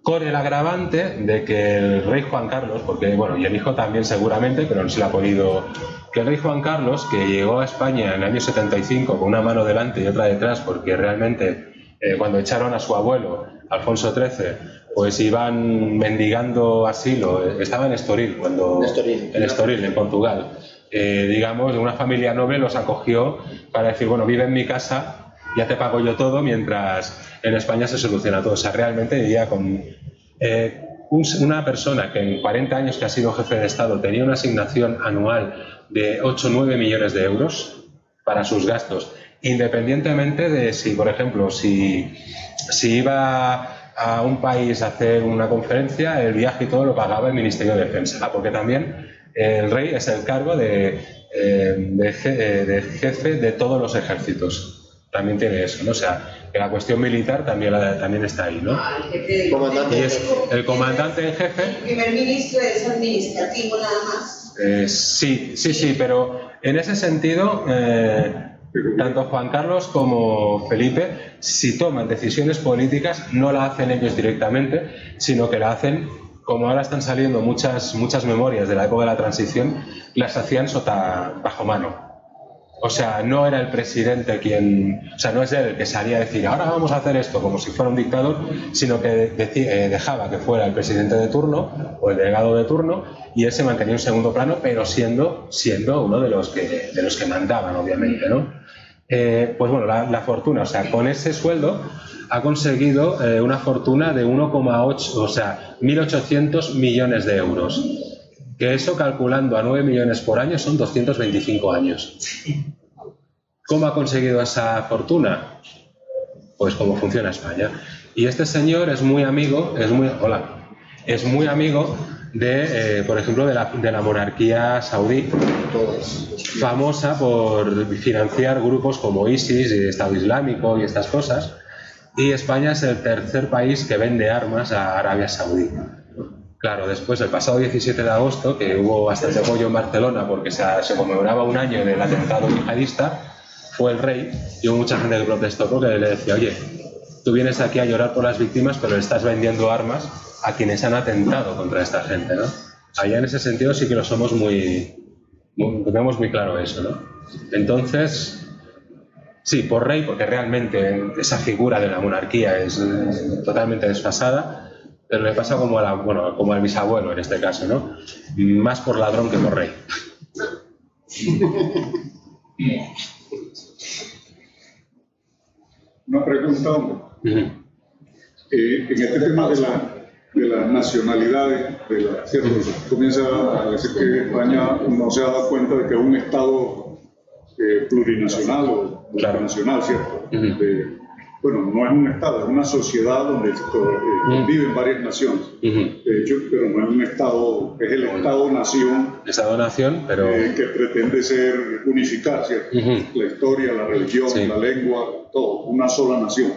Con el agravante de que el rey Juan Carlos, porque bueno, y el hijo también seguramente, pero no se le ha podido, que el rey Juan Carlos, que llegó a España en el año 75 con una mano delante y otra detrás, porque realmente cuando echaron a su abuelo, Alfonso XIII, pues iban mendigando asilo, estaba en Estoril, en Portugal. Digamos, una familia noble los acogió para decir, bueno, vive en mi casa, ya te pago yo todo, mientras en España se soluciona todo. O sea, realmente diría con una persona que en 40 años que ha sido jefe de Estado tenía una asignación anual de 8 o 9 millones de euros para sus gastos, independientemente de si, por ejemplo, si iba a un país a hacer una conferencia, el viaje y todo lo pagaba el Ministerio de Defensa, porque también el rey es el cargo de jefe de todos los ejércitos. También tiene eso, ¿no? O sea, que la cuestión militar también está ahí, ¿no? Y es el comandante en jefe. El primer ministro es administrativo nada más. Sí, pero en ese sentido, tanto Juan Carlos como Felipe, si toman decisiones políticas, no la hacen ellos directamente, sino que la hacen, como ahora están saliendo muchas memorias de la época de la transición, las hacían bajo mano. O sea, no era el presidente no es él el que salía a decir, ahora vamos a hacer esto, como si fuera un dictador, sino que dejaba que fuera el presidente de turno o el delegado de turno, y él se mantenía en segundo plano, pero siendo uno de los que mandaban, obviamente, ¿no? Pues bueno, la fortuna, o sea, con ese sueldo ha conseguido una fortuna de 1,8, o sea, 1.800 millones de euros. Que eso, calculando a 9 millones por año, son 225 años. ¿Cómo ha conseguido esa fortuna? Pues como funciona España. Y este señor es muy amigo de, por ejemplo, de la monarquía saudí, famosa por financiar grupos como ISIS y Estado Islámico y estas cosas. Y España es el tercer país que vende armas a Arabia Saudí. Claro, después, el pasado 17 de agosto, que hubo bastante apoyo en Barcelona porque se conmemoraba un año del atentado yihadista, fue el rey y hubo mucha gente que protestó porque le decía, oye, tú vienes aquí a llorar por las víctimas, pero le estás vendiendo armas a quienes han atentado contra esta gente, ¿no? Allá en ese sentido sí que lo somos tenemos muy claro eso, ¿no? Entonces, sí, por rey, porque realmente esa figura de la monarquía es totalmente desfasada, pero le pasa como al bisabuelo en este caso, ¿no? Más por ladrón que por rey. Una pregunta, hombre. En este tema las nacionalidades, ¿cierto? Comienza a decir que España no se ha dado cuenta de que es un Estado plurinacional o multinacional, ¿cierto? Bueno, no es un Estado, es una sociedad donde viven varias naciones, de hecho, pero no es un Estado, es el Estado-nación. Estado-nación, pero... que pretende ser unificar, ¿cierto? La historia, la religión, la lengua, todo, una sola nación.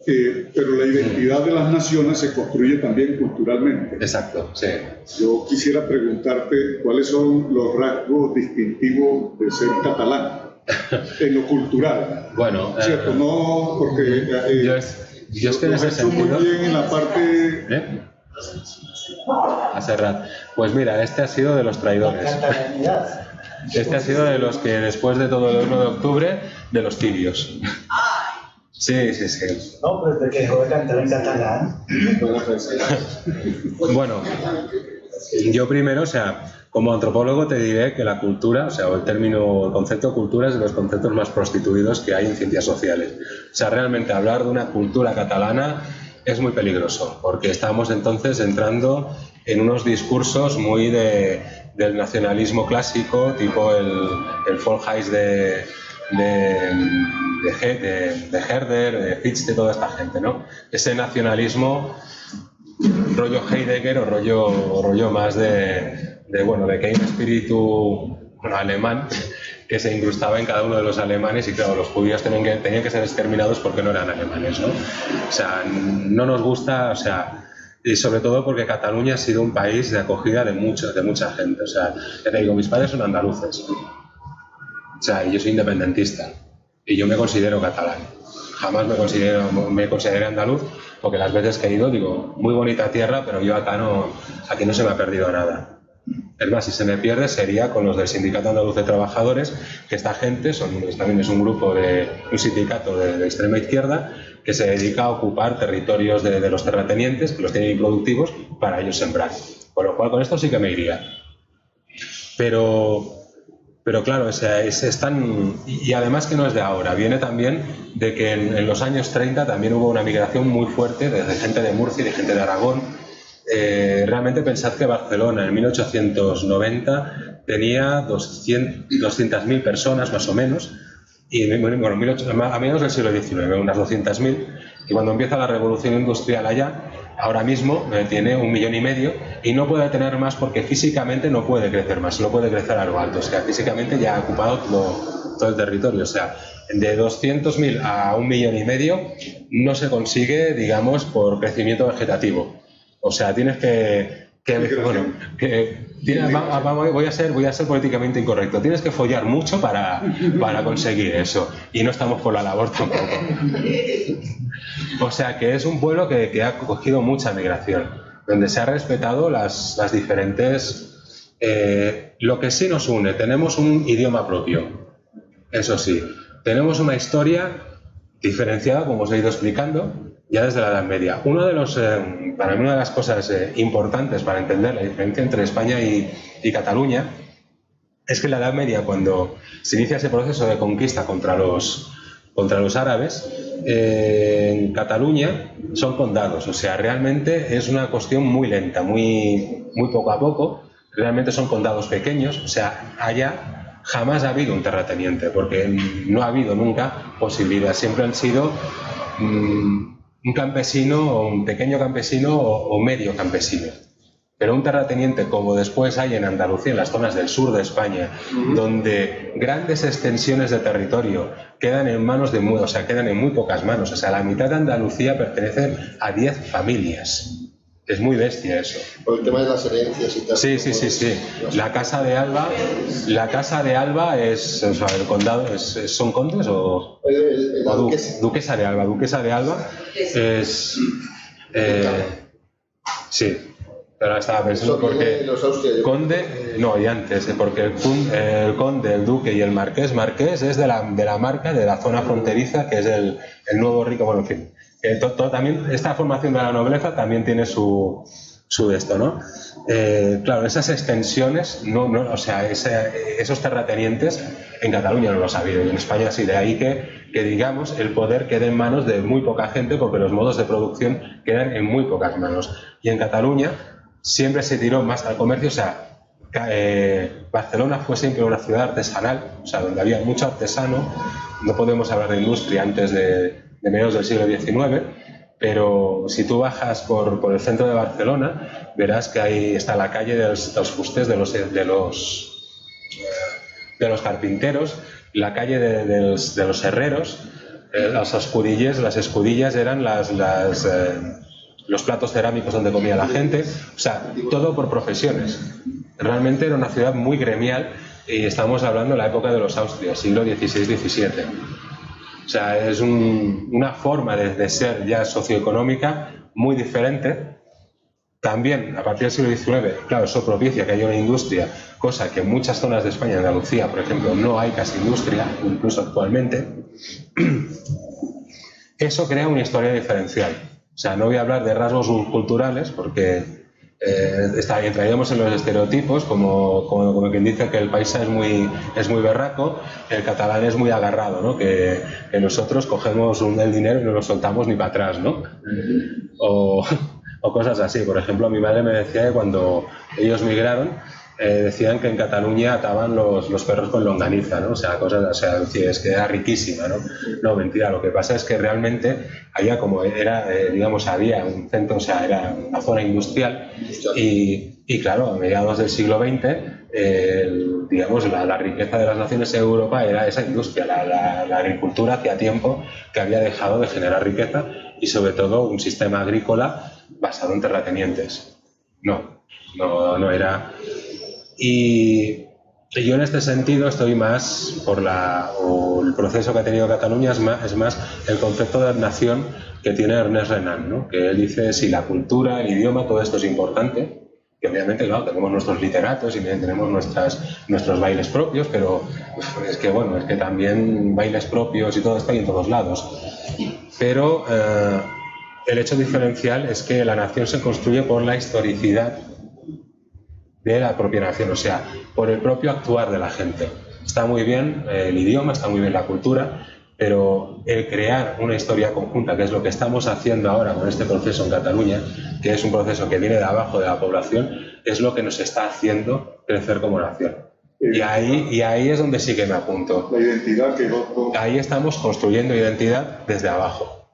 Pero la identidad de las naciones se construye también culturalmente. Exacto, sí. Yo quisiera preguntarte cuáles son los rasgos distintivos de ser catalán. En lo cultural. Bueno, ¿cierto? No, porque yo es que en ese sentido... muy bien en la parte... A Serrat. Pues mira, este ha sido de los traidores. Este ha sido de los que después de todo el 1 de octubre, de los tibios. Sí. No, pero desde que dejó de cantar en catalán. Bueno, yo primero, o sea, como antropólogo te diré que la cultura, o sea, el concepto cultura es de los conceptos más prostituidos que hay en ciencias sociales. O sea, realmente hablar de una cultura catalana es muy peligroso, porque estamos entonces entrando en unos discursos muy del nacionalismo clásico, tipo el Volkshuis de Herder, de Fichte, toda esta gente, ¿no? Ese nacionalismo rollo Heidegger o rollo más de que hay un espíritu alemán que se incrustaba en cada uno de los alemanes y claro, los judíos tenían que ser exterminados porque no eran alemanes, ¿no? O sea, no nos gusta, o sea, y sobre todo porque Cataluña ha sido un país de acogida de mucha gente, o sea, ya te digo, mis padres son andaluces, o sea, y yo soy independentista y yo me considero catalán. Jamás me consideré andaluz, porque las veces que he ido digo, muy bonita tierra, pero yo aquí no se me ha perdido nada. Es más, si se me pierde sería con los del Sindicato Andaluz de Trabajadores, que esta gente también es un grupo un sindicato de extrema izquierda que se dedica a ocupar territorios de los terratenientes, que los tienen improductivos, para ellos sembrar. Con lo cual, con esto sí que me iría. Pero claro, es tan... Y además que no es de ahora, viene también de que en los años 30 también hubo una migración muy fuerte de gente de Murcia y de gente de Aragón. Realmente pensad que Barcelona en 1890 tenía 200.000 personas más o menos, y bueno, a mediados del siglo XIX, unas 200.000, y cuando empieza la revolución industrial allá, ahora mismo tiene 1,5 millones y no puede tener más porque físicamente no puede crecer más, no puede crecer a lo alto, o sea, físicamente ya ha ocupado todo el territorio, o sea, de 200.000 a 1,5 millones no se consigue, digamos, por crecimiento vegetativo. O sea, tienes voy a ser políticamente incorrecto. Tienes que follar mucho para conseguir eso. Y no estamos por la labor tampoco. O sea, que es un pueblo que ha cogido mucha migración, donde se ha respetado las diferentes... lo que sí nos une, tenemos un idioma propio. Eso sí, tenemos una historia diferenciada, como os he ido explicando, ya desde la Edad Media. Para mí una de las cosas importantes para entender la diferencia entre España y Cataluña es que en la Edad Media, cuando se inicia ese proceso de conquista contra los árabes, en Cataluña son condados, o sea, realmente es una cuestión muy lenta, muy poco a poco, realmente son condados pequeños, o sea, allá jamás ha habido un terrateniente, porque no ha habido nunca posibilidad, siempre han sido un campesino, o un pequeño campesino o medio campesino. Pero un terrateniente, como después hay en Andalucía, en las zonas del sur de España, donde grandes extensiones de territorio quedan en muy pocas manos. O sea, la mitad de Andalucía pertenece a 10 familias. Es muy bestia eso. Por el tema de las herencias y tal. Sí. La Casa de Alba es, o sea, el condado ¿son condes o duquesa de Alba? Duquesa de Alba es sí. Pero ahora estaba pensando porque conde, no, y antes, porque el conde, el duque y el marqués es de la marca de la zona fronteriza, que es el nuevo rico, bueno, en fin. También esta formación de la nobleza también tiene su su esto, ¿no? Claro, esas extensiones, o sea, esos terratenientes en Cataluña no los ha habido, y en España sí, de ahí que digamos el poder quede en manos de muy poca gente, porque los modos de producción quedan en muy pocas manos. Y en Cataluña siempre se tiró más al comercio, o sea, Barcelona fue siempre una ciudad artesanal, o sea, donde había mucho artesano. No podemos hablar de industria antes de mediados del siglo XIX, pero si tú bajas por el centro de Barcelona, verás que ahí está la calle de los fusters, de los carpinteros, la calle de los herreros, las escudillas eran los platos cerámicos donde comía la gente, o sea, todo por profesiones. Realmente era una ciudad muy gremial, y estamos hablando de la época de los Austrias, siglo XVI-XVII. O sea, es una forma de ser ya socioeconómica muy diferente. También, a partir del siglo XIX, claro, eso propicia que haya una industria, cosa que en muchas zonas de España, en Andalucía, por ejemplo, no hay casi industria, incluso actualmente. Eso crea una historia diferencial. O sea, no voy a hablar de rasgos culturales, porque entraríamos en los estereotipos, como quien dice que el paisa es muy berraco, el catalán es muy agarrado, ¿no? Que nosotros cogemos el dinero y no lo soltamos ni para atrás, ¿no? O cosas así. Por ejemplo, mi madre me decía que cuando ellos migraron, decían que en Cataluña ataban los perros con longaniza, ¿no? O sea, es que era riquísima, ¿no? No, mentira, lo que pasa es que realmente había había un centro, o sea, era una zona industrial, y claro, a mediados del siglo XX, la riqueza de las naciones de Europa era esa industria, la agricultura hacía tiempo que había dejado de generar riqueza, y sobre todo un sistema agrícola basado en terratenientes. No era... Y yo en este sentido estoy más el proceso que ha tenido Cataluña es más el concepto de nación que tiene Ernest Renan, ¿no? Que él dice, sí, la cultura, el idioma, todo esto es importante, que obviamente, claro, tenemos nuestros literatos y tenemos nuestros bailes propios, pero es que también bailes propios y todo esto hay en todos lados. Pero el hecho diferencial es que la nación se construye por la historicidad de la propia nación, o sea, por el propio actuar de la gente. Está muy bien el idioma, está muy bien la cultura, pero el crear una historia conjunta, que es lo que estamos haciendo ahora con este proceso en Cataluña, que es un proceso que viene de abajo de la población, es lo que nos está haciendo crecer como nación. Y ahí es donde sí que me apunto. La identidad Ahí estamos construyendo identidad desde abajo,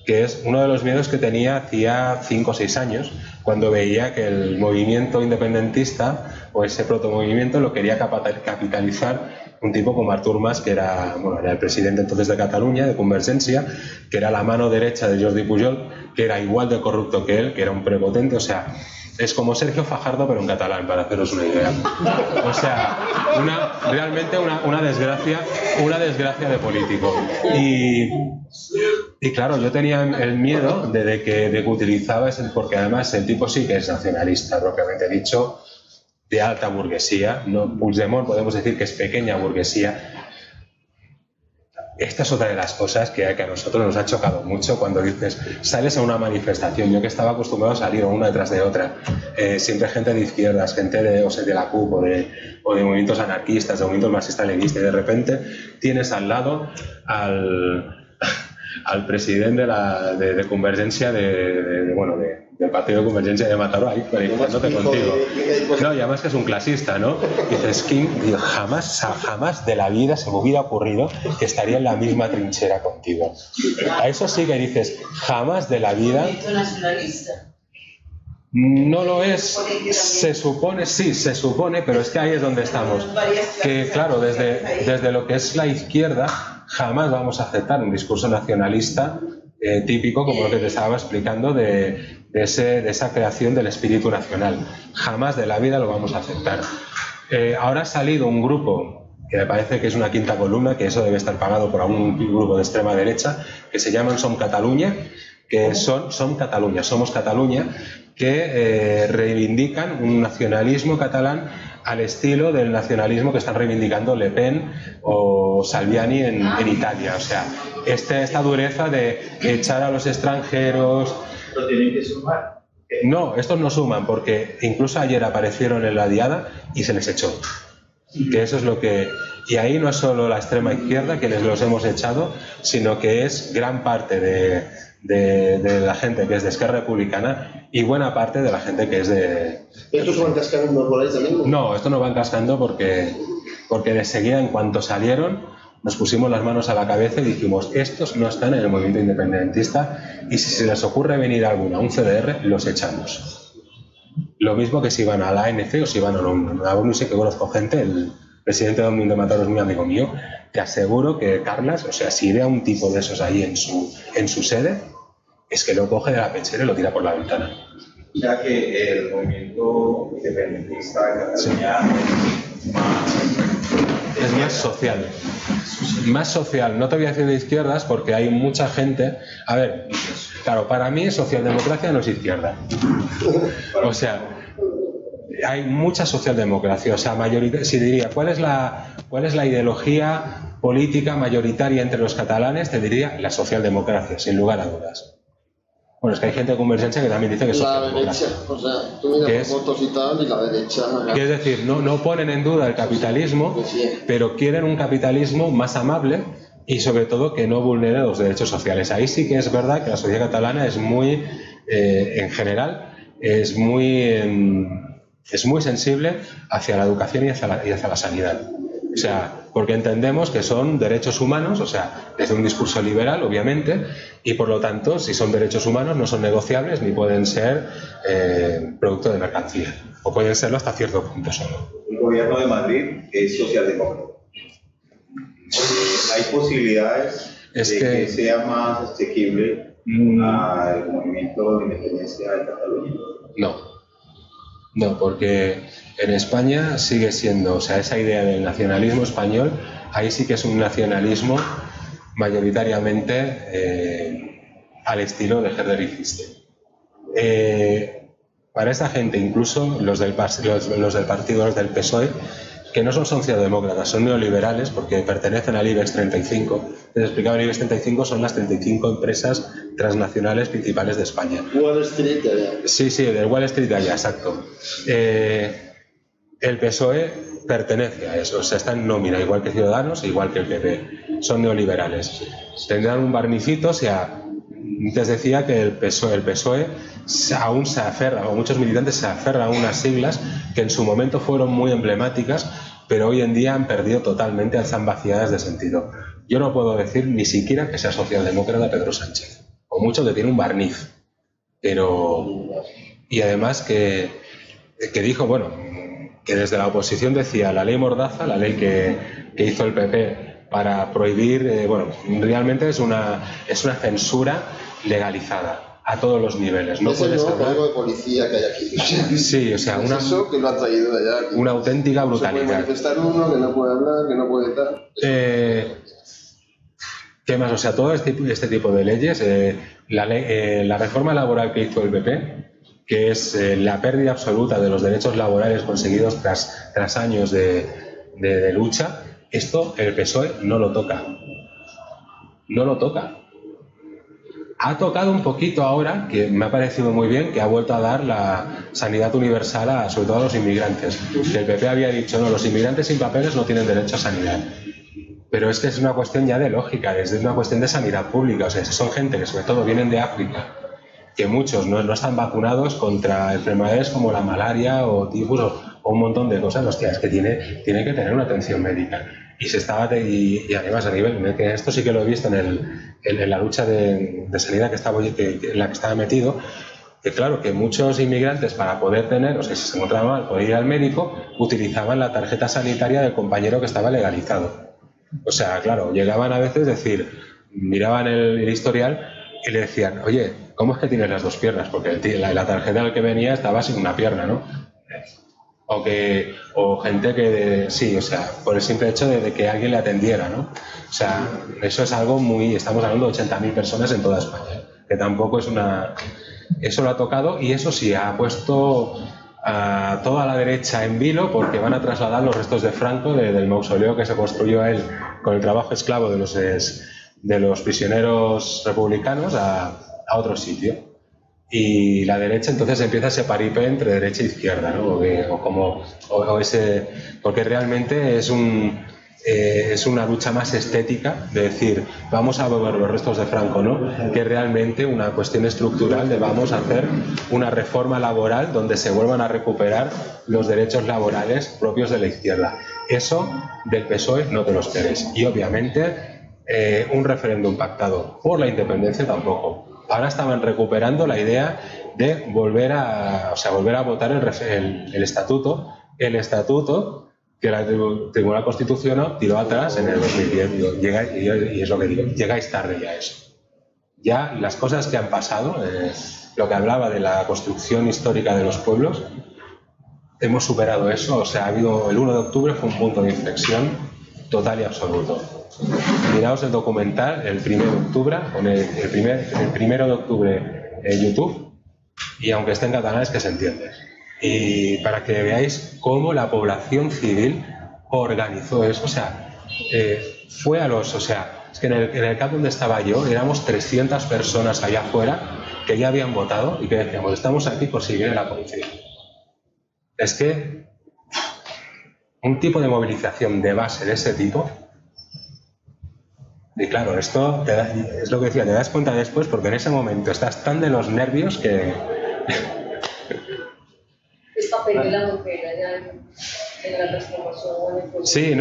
que es uno de los miedos que tenía hacía 5 o 6 años, cuando veía que el movimiento independentista o ese protomovimiento lo quería capitalizar un tipo como Artur Mas, que era el presidente entonces de Cataluña, de Convergència, que era la mano derecha de Jordi Pujol, que era igual de corrupto que él, que era un prepotente, o sea, es como Sergio Fajardo pero en catalán, para haceros una idea. O sea, realmente una desgracia de político. Y claro, yo tenía el miedo de que utilizaba porque además el tipo sí que es nacionalista, propiamente dicho, de alta burguesía, ¿no? Puigdemont podemos decir que es pequeña burguesía. Esta es otra de las cosas que a nosotros nos ha chocado mucho cuando dices, sales a una manifestación. Yo que estaba acostumbrado a salir una detrás de otra, siempre gente de izquierdas, gente de la CUP o de movimientos anarquistas, de movimientos marxistas-leninistas, y de repente tienes al lado al presidente de Convergència, del partido de Convergència de Mataró, ahí manifestándote contigo. No, y además que es un clasista, ¿no? Y dices, Kim, jamás de la vida se me hubiera ocurrido que estaría en la misma trinchera contigo. A eso sí que dices, jamás de la vida. ¿Nacionalista? No lo es, se supone, pero es que ahí es donde estamos. Que claro, desde lo que es la izquierda, jamás vamos a aceptar un discurso nacionalista típico como lo que te estaba explicando de esa creación del espíritu nacional. Jamás de la vida lo vamos a aceptar. Ahora ha salido un grupo que me parece que es una quinta columna, que eso debe estar pagado por algún grupo de extrema derecha, que se llaman Som Catalunya, que Som Catalunya, Somos Catalunya, que reivindican un nacionalismo catalán al estilo del nacionalismo que están reivindicando Le Pen o Salvini en Italia. O sea, esta dureza de echar a los extranjeros. Lo tienen que sumar. No, estos no suman, porque incluso ayer aparecieron en la diada y se les echó. Que eso es lo que... Y ahí no es solo la extrema izquierda que les los hemos echado, sino que es gran parte de la gente que es de Esquerra Republicana y buena parte de la gente que es de... ¿Estos van cascando por ahí también? No, estos no van cascando porque de seguida, en cuanto salieron, nos pusimos las manos a la cabeza y dijimos, estos no están en el movimiento independentista y si se les ocurre venir alguno a un CDR, los echamos. Lo mismo que si van a la ANC o si van a la ONU. A ONU sí que conozco gente, el presidente de Omnium de Mataró es muy amigo mío, te aseguro que Carlas, o sea, si ve a un tipo de esos ahí en su sede, es que lo coge de la pechera y lo tira por la ventana. Ya que el movimiento independentista de Cataluña es más social. Más social, no te voy a decir de izquierdas porque hay mucha gente. A ver, claro, para mí socialdemocracia no es izquierda. O sea, hay mucha socialdemocracia. O sea, si diría, ¿cuál es la ideología política mayoritaria entre los catalanes? Te diría la socialdemocracia, sin lugar a dudas. Bueno, es que hay gente de Convergencia que también dice que es socialdemocracia. La derecha, o sea, tú miras por votos y tal, y la derecha... Que es decir, no ponen en duda el capitalismo, pero quieren un capitalismo más amable y sobre todo que no vulnere los derechos sociales. Ahí sí que es verdad que la sociedad catalana es muy, en general, es muy sensible hacia la educación y hacia la sanidad. O sea, porque entendemos que son derechos humanos, o sea, desde un discurso liberal, obviamente, y por lo tanto, si son derechos humanos, no son negociables ni pueden ser producto de mercancía, o pueden serlo hasta cierto punto solo. El gobierno de Madrid es socialdemócrata. ¿Hay posibilidades de que sea más asequible al movimiento de independencia de Cataluña? No, porque en España sigue siendo, o sea, esa idea del nacionalismo español, ahí sí que es un nacionalismo mayoritariamente al estilo de Herder y Fichte. Para esa gente, incluso los del partido, los del PSOE, que no son socialdemócratas, son neoliberales porque pertenecen al IBEX 35. Les explicaba, el IBEX 35 son las 35 empresas transnacionales principales de España. Wall Street allá. Sí, del Wall Street allá, exacto. El PSOE pertenece a eso, o sea, está en nómina, igual que Ciudadanos, igual que el PP. Son neoliberales. Tendrán un barnicito, o sea, antes decía que el PSOE aún se aferra, o muchos militantes se aferran a unas siglas que en su momento fueron muy emblemáticas, pero hoy en día han perdido totalmente, están vaciadas de sentido. Yo no puedo decir ni siquiera que sea socialdemócrata Pedro Sánchez, o mucho que tiene un barniz, pero... Y además que dijo, bueno, que desde la oposición decía la ley Mordaza, la ley que hizo el PP para prohibir, bueno, realmente es una censura legalizada a todos los niveles. No es el nuevo código de policía que hay aquí. Sí, o sea, eso que lo han traído de allá. Una auténtica brutalidad. No se puede manifestar uno, que no puede hablar, que no puede tal. ¿Qué más? O sea, todo este tipo de leyes, la reforma laboral que hizo el PP, que es la pérdida absoluta de los derechos laborales conseguidos tras años de lucha, esto el PSOE no lo toca. No lo toca. Ha tocado un poquito ahora, que me ha parecido muy bien, que ha vuelto a dar la sanidad universal sobre todo a los inmigrantes. Que el PP había dicho, no, los inmigrantes sin papeles no tienen derecho a sanidad. Pero es que es una cuestión ya de lógica, es una cuestión de sanidad pública. O sea, son gente que sobre todo vienen de África, que muchos no están vacunados contra enfermedades como la malaria o tifus o un montón de cosas. Hostia, es que tiene que tener una atención médica. Y y además a nivel, que esto sí que lo he visto en la lucha de sanidad en la que estaba metido, que claro, que muchos inmigrantes para poder tener, o sea, si se encontraban mal, poder ir al médico, utilizaban la tarjeta sanitaria del compañero que estaba legalizado. O sea, claro, llegaban a veces, miraban el historial y le decían, oye, ¿cómo es que tienes las dos piernas? Porque la tarjeta del que venía estaba sin una pierna, ¿no? O gente que, sí, o sea, por el simple hecho de que alguien le atendiera, ¿no? O sea, eso es algo estamos hablando de 80.000 personas en toda España, que tampoco es eso lo ha tocado y eso sí, ha puesto a toda la derecha en vilo porque van a trasladar los restos de Franco del mausoleo que se construyó él con el trabajo esclavo de los prisioneros republicanos a otro sitio. y la derecha entonces empieza ese paripé entre derecha e izquierda, ¿no? Porque realmente es una lucha más estética de decir vamos a volver los restos de Franco, ¿no? Que realmente una cuestión estructural de vamos a hacer una reforma laboral donde se vuelvan a recuperar los derechos laborales propios de la izquierda. Eso del PSOE no te lo esperes. Y obviamente un referéndum pactado por la independencia tampoco. Ahora estaban recuperando la idea de volver a votar el estatuto que el Tribunal Constitucional tiró atrás en el 2010. Y es lo que digo, llegáis tarde ya a eso. Ya las cosas que han pasado, lo que hablaba de la construcción histórica de los pueblos, hemos superado eso. O sea, el 1 de octubre fue un punto de inflexión total y absoluto. Miraos el documental el 1 de octubre, con el 1 de octubre en YouTube, y aunque esté en catalán es que se entiende. Y para que veáis cómo la población civil organizó eso, o sea, es que en el campo donde estaba yo éramos 300 personas allá afuera que ya habían votado y que decíamos, estamos aquí por si viene la policía. Es que un tipo de movilización de base de ese tipo. Y claro, esto es lo que decía, te das cuenta después porque en ese momento estás tan de los nervios que... ¿Es papel de la mujer allá en la transformación? Sí,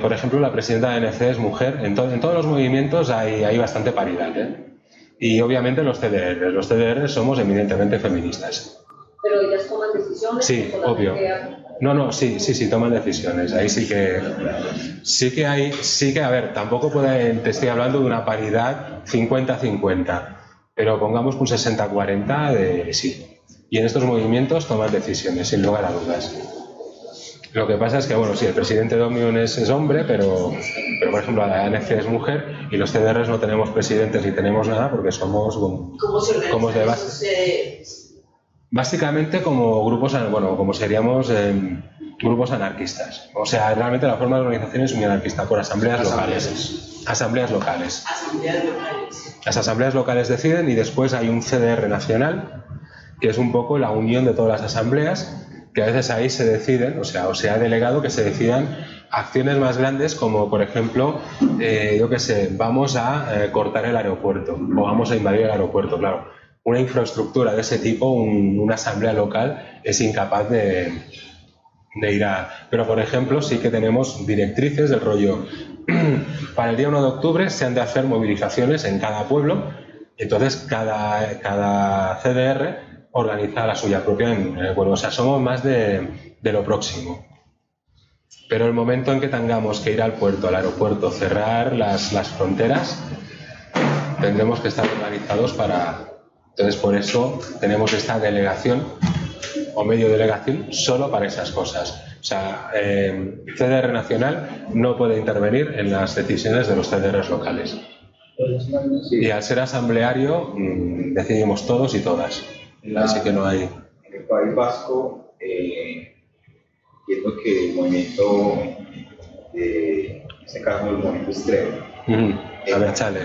por ejemplo, la presidenta de ANC es mujer. En todos los movimientos hay bastante paridad, ¿eh? Y obviamente los CDR somos eminentemente feministas. ¿Pero ellas toman decisiones? Sí, obvio. Sí, toman decisiones. Ahí sí que a ver, tampoco te estoy hablando de una paridad 50-50, pero pongamos un 60-40 sí. Y en estos movimientos toman decisiones, sin lugar a dudas. Lo que pasa es que, sí, el presidente de Òmnium es hombre, pero por ejemplo, la ANC es mujer y los CDRs no tenemos presidentes ni tenemos nada porque somos como de base. Básicamente como grupos, como seríamos grupos anarquistas. O sea, realmente la forma de organización es muy anarquista, por asambleas locales. Las asambleas locales deciden y después hay un CDR nacional, que es un poco la unión de todas las asambleas, que a veces ahí se deciden, o se ha delegado que se decidan acciones más grandes como, por ejemplo, vamos a cortar el aeropuerto o vamos a invadir el aeropuerto, claro. Una infraestructura de ese tipo, una asamblea local es incapaz de ir a... Pero, por ejemplo, sí que tenemos directrices del rollo. Para el día 1 de octubre se han de hacer movilizaciones en cada pueblo, entonces cada CDR organiza la suya propia en el pueblo. O sea, somos más de lo próximo. Pero el momento en que tengamos que ir al puerto, al aeropuerto, cerrar las fronteras, tendremos que estar organizados para... Entonces, por eso tenemos esta delegación o medio delegación solo para esas cosas. O sea, CDR nacional no puede intervenir en las decisiones de los CDRs locales. Y al ser asambleario, decidimos todos y todas. Así que no hay... En el País Vasco, entiendo que el movimiento, en este caso el movimiento extremo... A ver, chale.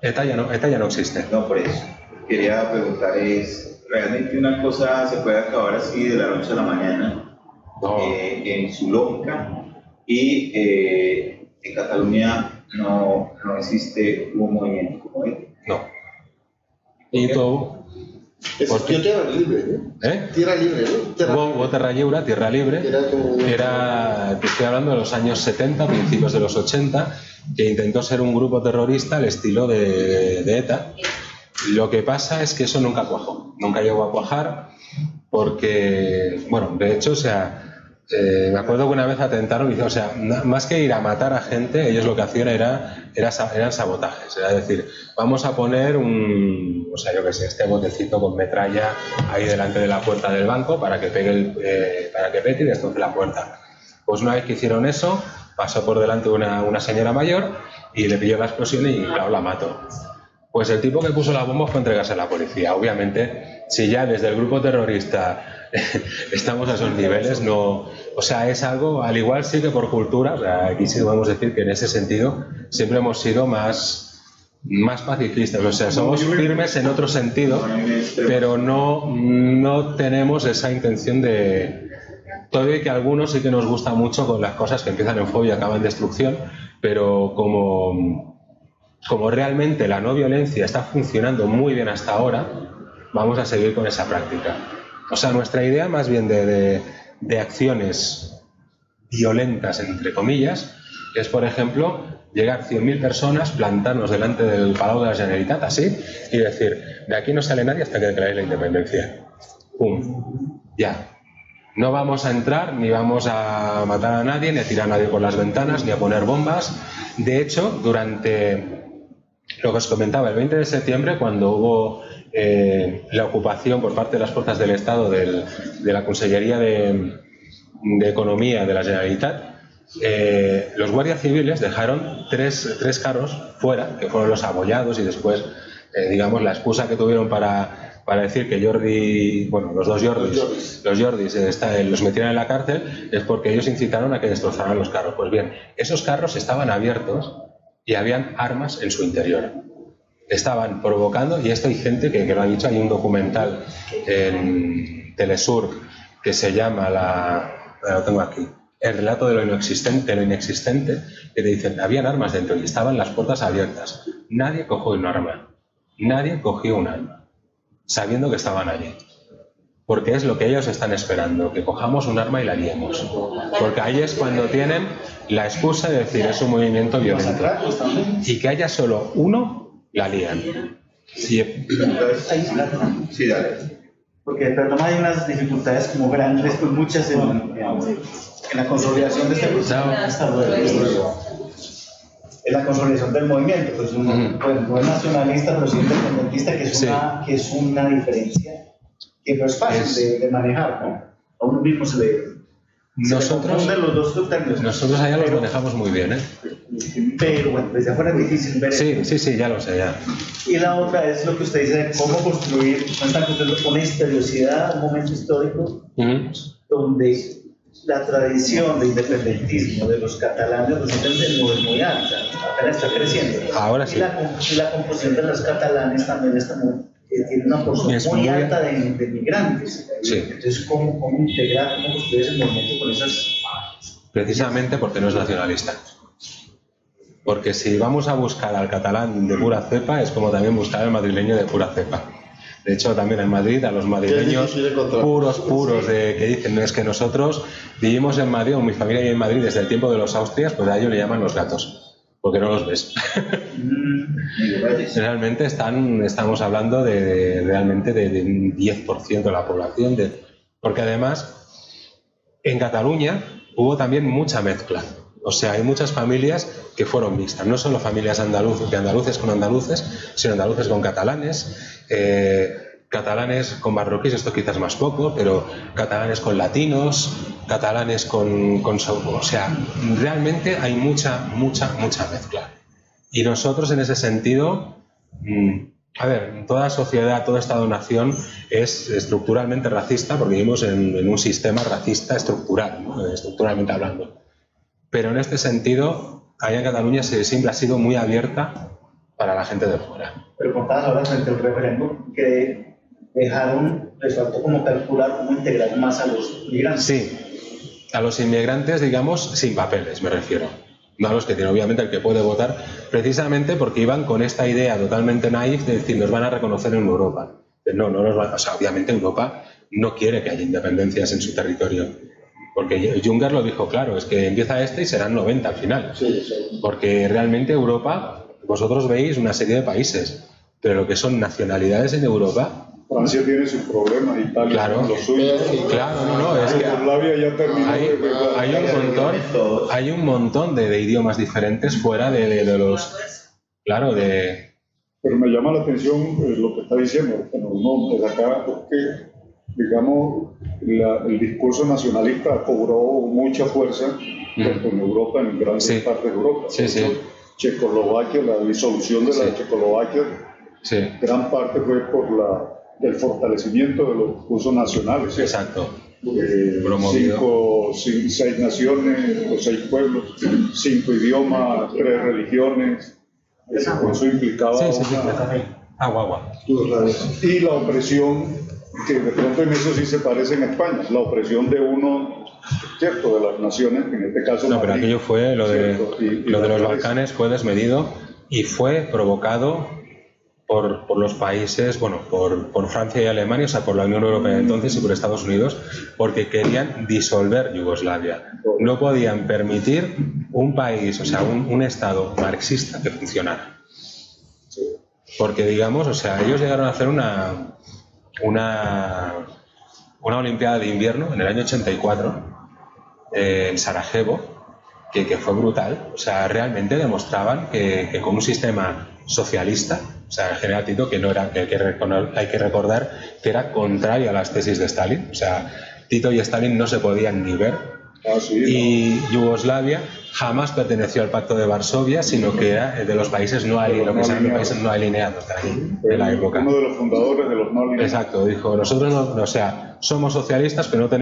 ETA ya no existe. No, por eso. Quería preguntar ¿realmente una cosa se puede acabar así de la noche a la mañana? No. En su lógica, y en Cataluña no existe un movimiento como este. No. Y todo... Existió Tierra Libre, ¿eh? Tierra Libre, ¿no? Hubo Terra Lliure, Tierra Libre. Te estoy hablando de los años 70, principios de los 80, que intentó ser un grupo terrorista al estilo de ETA. Lo que pasa es que eso nunca cuajó, nunca llegó a cuajar porque, de hecho, me acuerdo que una vez atentaron, más que ir a matar a gente, ellos lo que hacían eran sabotajes, era decir, vamos a poner este botecito con metralla ahí delante de la puerta del banco para que pete y destroce la puerta. Pues una vez que hicieron eso, pasó por delante una señora mayor y le pilló la explosión y claro, la mató. Pues el tipo que puso la bomba fue entregarse a la policía. Obviamente, si ya desde el grupo terrorista estamos a esos niveles, es algo, al igual sí que por cultura, aquí sí podemos decir que en ese sentido siempre hemos sido más más pacifistas, o sea, somos firmes en otro sentido, pero no tenemos esa intención de... Todavía que a algunos sí que nos gusta mucho con las cosas que empiezan en fuego y acaban en destrucción, pero como realmente la no violencia está funcionando muy bien hasta ahora, vamos a seguir con esa práctica. O sea, nuestra idea más bien de acciones violentas, entre comillas, es, por ejemplo, llegar 100.000 personas, plantarnos delante del Palau de la Generalitat, así, y decir, de aquí no sale nadie hasta que declaréis la independencia. ¡Pum! Ya. No vamos a entrar, ni vamos a matar a nadie, ni a tirar a nadie por las ventanas, ni a poner bombas. De hecho, durante lo que os comentaba, el 20 de septiembre, cuando hubo la ocupación por parte de las fuerzas del Estado de la Consellería de Economía de la Generalitat, los guardias civiles dejaron tres carros fuera, que fueron los abollados, y después, digamos, la excusa que tuvieron para decir que Jordi, bueno, los dos Jordis, los metieran en la cárcel, es porque ellos incitaron a que destrozaran los carros. Pues bien, esos carros estaban abiertos y habían armas en su interior. Estaban provocando, y esto hay gente que lo ha dicho, hay un documental en Telesur que se llama lo tengo aquí, el relato de lo inexistente, que te dicen, habían armas dentro y estaban las puertas abiertas. Nadie cogió un arma, sabiendo que estaban allí. Porque es lo que ellos están esperando, que cojamos un arma y la liemos. Porque ahí es cuando tienen la excusa de decir, es un movimiento violento. Y que haya solo uno, la lían. Sí, dale. Porque perdón, hay unas dificultades como grandes, pues muchas en la consolidación de este proceso. En la consolidación del movimiento, pues no es nacionalista, pero sí independentista, que es una diferencia que no es fácil de manejar, ¿no? A uno mismo se le confunden los dos términos. Nosotros allá los manejamos muy bien, ¿eh? Pero bueno, desde afuera es difícil ver eso. Sí, ya lo sé, ya. Y la otra es lo que usted dice de cómo construir una historicidad, un momento histórico, donde la tradición de independentismo de los catalanes recientemente no es muy alta, apenas está creciendo. Ahora sí. Y la composición de los catalanes también tiene una porción muy alta de migrantes. Sí. Entonces, ¿cómo integrar, cómo construir ese movimiento con esas...? Precisamente porque no es nacionalista. Porque si vamos a buscar al catalán de pura cepa, es como también buscar al madrileño de pura cepa. De hecho, también en Madrid, a los madrileños puros que dicen, no, es que nosotros vivimos en Madrid, o mi familia vive en Madrid desde el tiempo de los Austrias, pues a ellos le llaman los gatos, porque no los ves. Realmente estamos hablando realmente de un 10% de la población, porque además en Cataluña hubo también mucha mezcla. O sea, hay muchas familias que fueron mixtas, no solo familias andaluces con andaluces, sino andaluces con catalanes, catalanes con marroquíes, esto quizás más poco, pero catalanes con latinos, catalanes con o sea, realmente hay mucha mezcla. Y nosotros en ese sentido, a ver, toda sociedad, todo Estado-nación es estructuralmente racista porque vivimos en un sistema racista estructural, ¿no? Estructuralmente hablando. Pero en este sentido, allá en Cataluña siempre ha sido muy abierta para la gente de fuera. Pero contabas ahora frente al referéndum que les faltó como calcular cómo integrar más a los inmigrantes. Sí, a los inmigrantes, digamos, sin papeles, me refiero. No a los que tienen, obviamente, el que puede votar, precisamente porque iban con esta idea totalmente naif de decir, nos van a reconocer en Europa. No nos van, o sea, obviamente Europa no quiere que haya independencias en su territorio. Porque Juncker lo dijo claro, es que empieza y serán 90 al final. Sí. Porque realmente Europa, vosotros veis una serie de países, pero lo que son nacionalidades en Europa... Francia tiene sus problemas, Italia claro, los suyos. Claro, no, es que hay un montón de idiomas diferentes fuera de los... Claro, de... Pero me llama la atención lo que está diciendo, no, desde acá, porque, digamos, el discurso nacionalista cobró mucha fuerza en Europa, en grandes partes de Europa. Sí. Checoslovaquia, la disolución de la Checoslovaquia, gran parte fue por el fortalecimiento de los discursos nacionales. ¿sí? Exacto. 6 naciones, 6 pueblos, 5 idiomas, 3 religiones, Eso implicaba agua. Y la opresión, que de pronto en eso sí se parece en España, la opresión de uno, cierto, de las naciones, en este caso. No, pero aquello fue, lo de los Balcanes fue desmedido y fue provocado por los países, bueno, por Francia y Alemania, o sea, por la Unión Europea entonces y por Estados Unidos, porque querían disolver Yugoslavia. No podían permitir un país, o sea, un Estado marxista que funcionara. Porque, digamos, o sea, ellos llegaron a hacer una Olimpiada de invierno en el año 84 en Sarajevo, que fue brutal. O sea, realmente demostraban que con un sistema socialista, o sea, el general Tito, que no era, hay que recordar que era contrario a las tesis de Stalin, o sea, Tito y Stalin no se podían ni ver, y Yugoslavia jamás perteneció al Pacto de Varsovia, sino que era de los países no alineados de la época. Uno de los fundadores de los no alineados. Exacto, dijo, nosotros no, o sea, somos socialistas, pero no tenemos